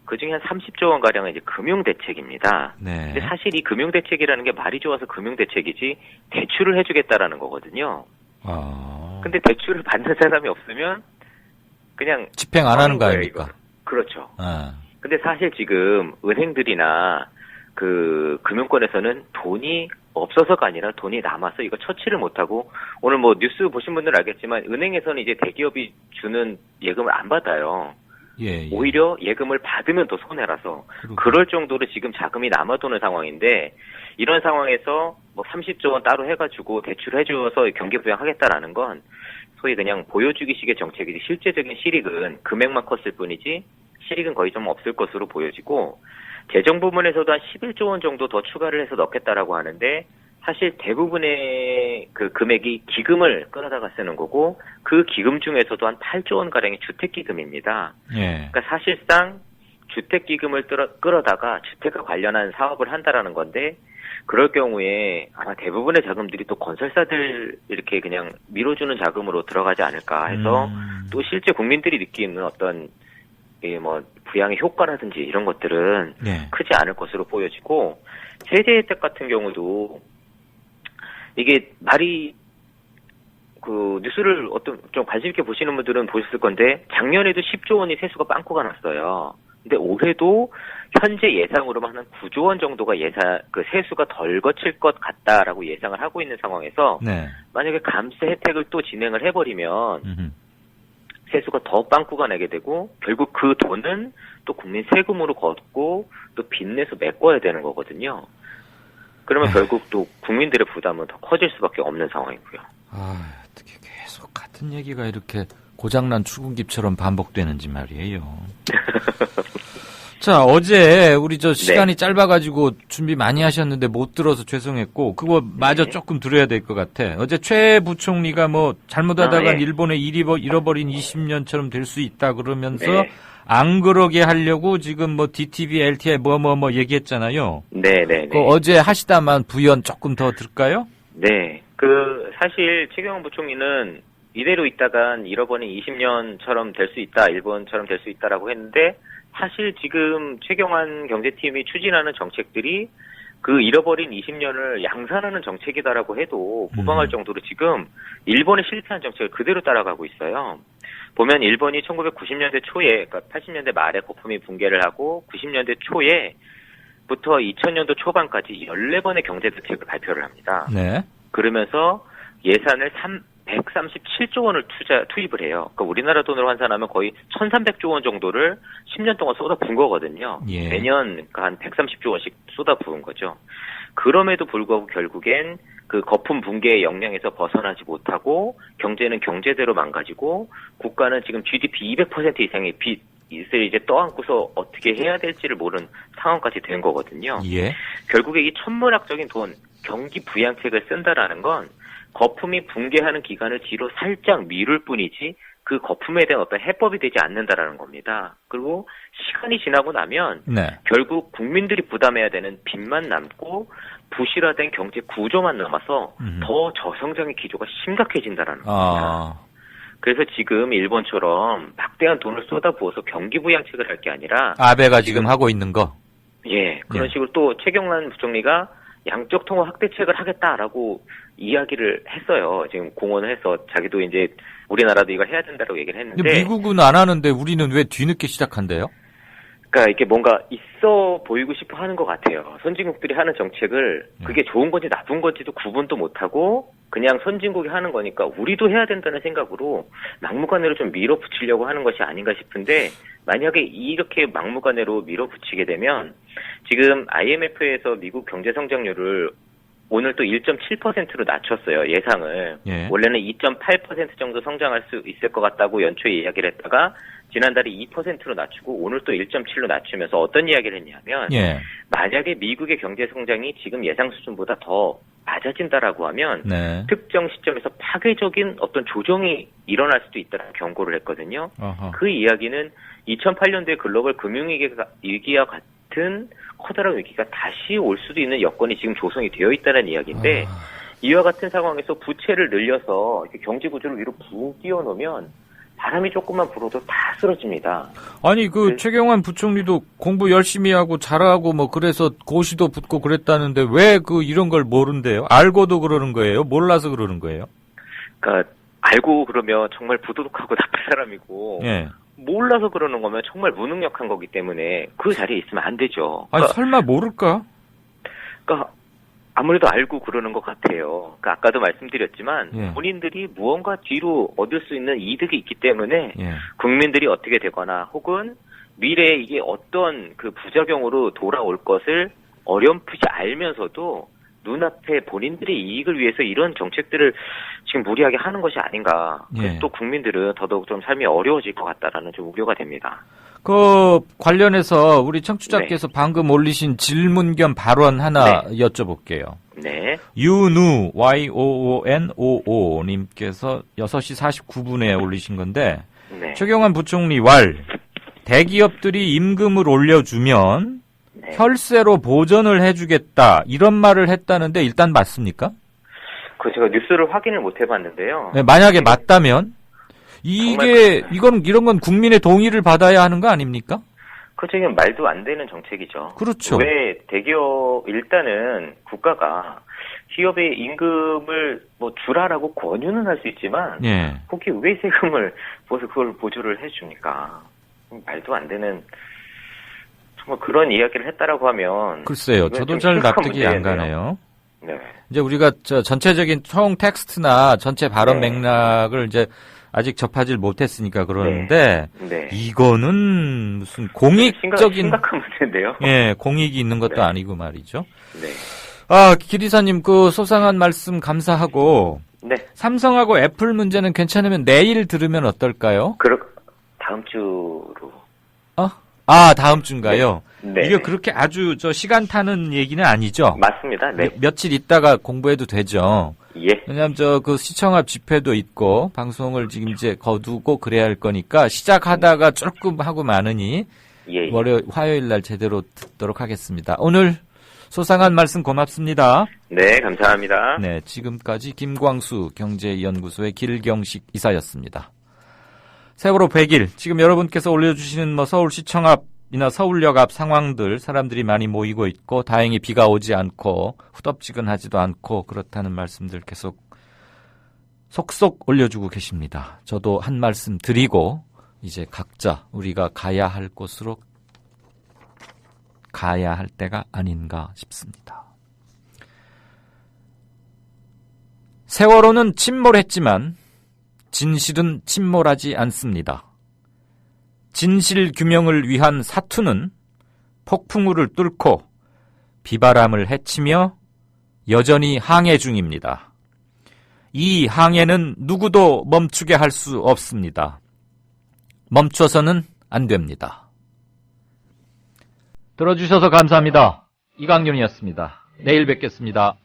그 중에 한 30조 원 가량은 이제 금융 대책입니다. 근데 사실 이 금융 대책이라는 게 말이 좋아서 금융 대책이지 대출을 해주겠다라는 거거든요. 근데 대출을 받는 사람이 없으면 그냥 집행 안 하는 거 아닙니까? 그렇죠. 근데 사실 지금 은행들이나 그 금융권에서는 돈이 없어서가 아니라 돈이 남아서 이거 처치를 못하고 오늘 뭐 뉴스 보신 분들은 알겠지만 은행에서는 이제 대기업이 주는 예금을 안 받아요. 오히려 예금을 받으면 더 손해라서 그럴 정도로 지금 자금이 남아도는 상황인데 이런 상황에서 뭐 30조 원 따로 해가지고 대출해줘서 경기 부양하겠다라는 건 소위 그냥 보여주기식의 정책이지 실제적인 실익은 금액만 컸을 뿐이지 실익은 거의 좀 없을 것으로 보여지고 재정 부문에서도 한 11조 원 정도 더 추가를 해서 넣겠다라고 하는데 사실 대부분의 그 금액이 기금을 끌어다가 쓰는 거고 그 기금 중에서도 한 8조 원 가량이 주택기금입니다. 그러니까 사실상 주택기금을 끌어다가 주택과 관련한 사업을 한다라는 건데 그럴 경우에 아마 대부분의 자금들이 또 건설사들 이렇게 그냥 밀어주는 자금으로 들어가지 않을까 해서 또 실제 국민들이 느끼는 어떤 뭐 부양의 효과라든지 이런 것들은 크지 않을 것으로 보여지고 세제 혜택 같은 경우도 이게 말이 그 뉴스를 어떤 좀 관심 있게 보시는 분들은 보셨을 건데 작년에도 10조 원이 세수가 빵꾸가 났어요. 근데 올해도 현재 예상으로만 한 9조 원 정도가 그 세수가 덜 거칠 것 같다라고 예상을 하고 있는 상황에서 만약에 감세 혜택을 또 진행을 해버리면 세수가 더 빵꾸가 나게 되고 결국 그 돈은 또 국민 세금으로 걷고 또 빚내서 메꿔야 되는 거거든요. 그러면 결국 또 국민들의 부담은 더 커질 수밖에 없는 상황이고요. 어떻게 계속 같은 얘기가 이렇게 고장난 출근깁처럼 반복되는지 말이에요. 자, 어제 우리 시간이 짧아가지고 준비 많이 하셨는데 못 들어서 죄송했고 그거 마저 조금 들어야 될 것 같아. 어제 최 부총리가 잘못하다간 일본의 잃어버린 20년처럼 될 수 있다 그러면서 안 그러게 하려고 지금 DTV, LTI 얘기했잖아요. 네네네. 어제 하시다만 부연 조금 더 들을까요? 네. 사실 최경환 부총리는 이대로 있다간 잃어버린 20년처럼 될 수 있다, 일본처럼 될 수 있다라고 했는데 사실 지금 최경환 경제팀이 추진하는 정책들이 그 잃어버린 20년을 양산하는 정책이다라고 해도 무방할 정도로 지금 일본의 실패한 정책을 그대로 따라가고 있어요. 보면 일본이 1990년대 초에, 그러니까 80년대 말에 거품이 붕괴를 하고 90년대 초에부터 2000년도 초반까지 14번의 경제 대책을 발표를 합니다. 네. 그러면서 예산을 137조 원을 투입을 해요. 그러니까 우리나라 돈으로 환산하면 거의 1,300조 원 정도를 10년 동안 쏟아부은 거거든요. 예. 매년 한 130조 원씩 쏟아부은 거죠. 그럼에도 불구하고 결국엔 그 거품 붕괴의 영향에서 벗어나지 못하고 경제는 경제대로 망가지고 국가는 지금 GDP 200% 이상의 빚을 이제 떠안고서 어떻게 해야 될지를 모르는 상황까지 된 거거든요. 예. 결국에 이 천문학적인 돈, 경기 부양책을 쓴다라는 건 거품이 붕괴하는 기간을 뒤로 살짝 미룰 뿐이지 그 거품에 대한 어떤 해법이 되지 않는다라는 겁니다. 그리고 시간이 지나고 나면 결국 국민들이 부담해야 되는 빚만 남고 부실화된 경제 구조만 남아서 더 저성장의 기조가 심각해진다라는 겁니다. 그래서 지금 일본처럼 막대한 돈을 쏟아부어서 경기 부양책을 할 게 아니라 아베가 지금 하고 있는 거. 예, 그런 식으로 또 최경환 부총리가 양적 통화 확대책을 하겠다라고 이야기를 했어요. 지금 공언을 해서 자기도 이제 우리나라도 이걸 해야 된다고 얘기를 했는데. 근데 미국은 안 하는데 우리는 왜 뒤늦게 시작한대요? 그러니까 이게 뭔가 있어 보이고 싶어 하는 것 같아요. 선진국들이 하는 정책을 그게 좋은 건지 나쁜 건지도 구분도 못하고 그냥 선진국이 하는 거니까 우리도 해야 된다는 생각으로 막무가내로 좀 밀어붙이려고 하는 것이 아닌가 싶은데 만약에 이렇게 막무가내로 밀어붙이게 되면 지금 IMF에서 미국 경제 성장률을 오늘 또 1.7%로 낮췄어요, 예상을. 예. 원래는 2.8% 정도 성장할 수 있을 것 같다고 연초에 이야기를 했다가 지난달에 2%로 낮추고 오늘 또 1.7로 낮추면서 어떤 이야기를 했냐면 만약에 미국의 경제 성장이 지금 예상 수준보다 더 낮아진다라고 하면 특정 시점에서 파괴적인 어떤 조정이 일어날 수도 있다는 경고를 했거든요. 그 이야기는 2008년도에 글로벌 금융위기와 같은 커다란 위기가 다시 올 수도 있는 여건이 지금 조성이 되어 있다는 이야기인데 이와 같은 상황에서 부채를 늘려서 경제 구조를 위로 붕 띄워놓으면 바람이 조금만 불어도 다 쓰러집니다. 아니 최경환 부총리도 공부 열심히 하고 잘하고 그래서 고시도 붙고 그랬다는데 왜 이런 걸 모른대요? 알고도 그러는 거예요? 몰라서 그러는 거예요? 그러니까 알고 그러면 정말 부도덕하고 나쁜 사람이고 몰라서 그러는 거면 정말 무능력한 거기 때문에 그 자리에 있으면 안 되죠. 아니 설마 모를까? 그러니까 아무래도 알고 그러는 것 같아요. 그러니까 아까도 말씀드렸지만 본인들이 무언가 뒤로 얻을 수 있는 이득이 있기 때문에 국민들이 어떻게 되거나 혹은 미래에 이게 어떤 그 부작용으로 돌아올 것을 어렴풋이 알면서도 눈앞에 본인들의 이익을 위해서 이런 정책들을 지금 무리하게 하는 것이 아닌가. 또 국민들은 더더욱 좀 삶이 어려워질 것 같다라는 좀 우려가 됩니다. 관련해서 우리 청취자께서 방금 올리신 질문 겸 발언 하나 여쭤볼게요. 네. 유누, YOONOO 님께서 6시 49분에 올리신 건데, 최경환 부총리 대기업들이 임금을 올려주면 혈세로 보전을 해주겠다 이런 말을 했다는데 일단 맞습니까? 제가 뉴스를 확인을 못 해봤는데요. 만약에 맞다면 이런 건 국민의 동의를 받아야 하는 거 아닙니까? 지금 말도 안 되는 정책이죠. 그렇죠. 왜 일단은 국가가 기업의 임금을 주라라고 권유는 할 수 있지만 거기 왜 세금을 부어서 그걸 보조를 해줍니까? 말도 안 되는 정말 그런 이야기를 했다라고 하면 글쎄요. 저도 잘 납득이 안 가네요. 네. 이제 우리가 전체적인 총 텍스트나 전체 발언 맥락을 이제 아직 접하지 못했으니까 그러는데 이거는 무슨 공익적인 심각한 문제인데요. 공익이 있는 것도 아니고 말이죠. 네. 기리사님 소상한 말씀 감사하고 삼성하고 애플 문제는 괜찮으면 내일 들으면 어떨까요? 다음 주로. 다음 주인가요? 네. 이게 그렇게 아주 시간 타는 얘기는 아니죠? 맞습니다. 네. 며칠 있다가 공부해도 되죠? 예. 왜냐하면 그 시청 앞 집회도 있고 방송을 지금 이제 거두고 그래야 할 거니까 시작하다가 조금 하고 마느니 예. 화요일 날 제대로 듣도록 하겠습니다. 오늘 소상한 말씀 고맙습니다. 네, 감사합니다. 네, 지금까지 김광수 경제연구소의 길경식 이사였습니다. 세월호 100일, 지금 여러분께서 올려주시는 서울시청 앞이나 서울역 앞 상황들, 사람들이 많이 모이고 있고 다행히 비가 오지 않고 후덥지근하지도 않고 그렇다는 말씀들 계속 속속 올려주고 계십니다. 저도 한 말씀 드리고 이제 각자 우리가 가야 할 곳으로 가야 할 때가 아닌가 싶습니다. 세월호는 침몰했지만 진실은 침몰하지 않습니다. 진실 규명을 위한 사투는 폭풍우를 뚫고 비바람을 헤치며 여전히 항해 중입니다. 이 항해는 누구도 멈추게 할 수 없습니다. 멈춰서는 안 됩니다. 들어주셔서 감사합니다. 이강윤이었습니다. 내일 뵙겠습니다.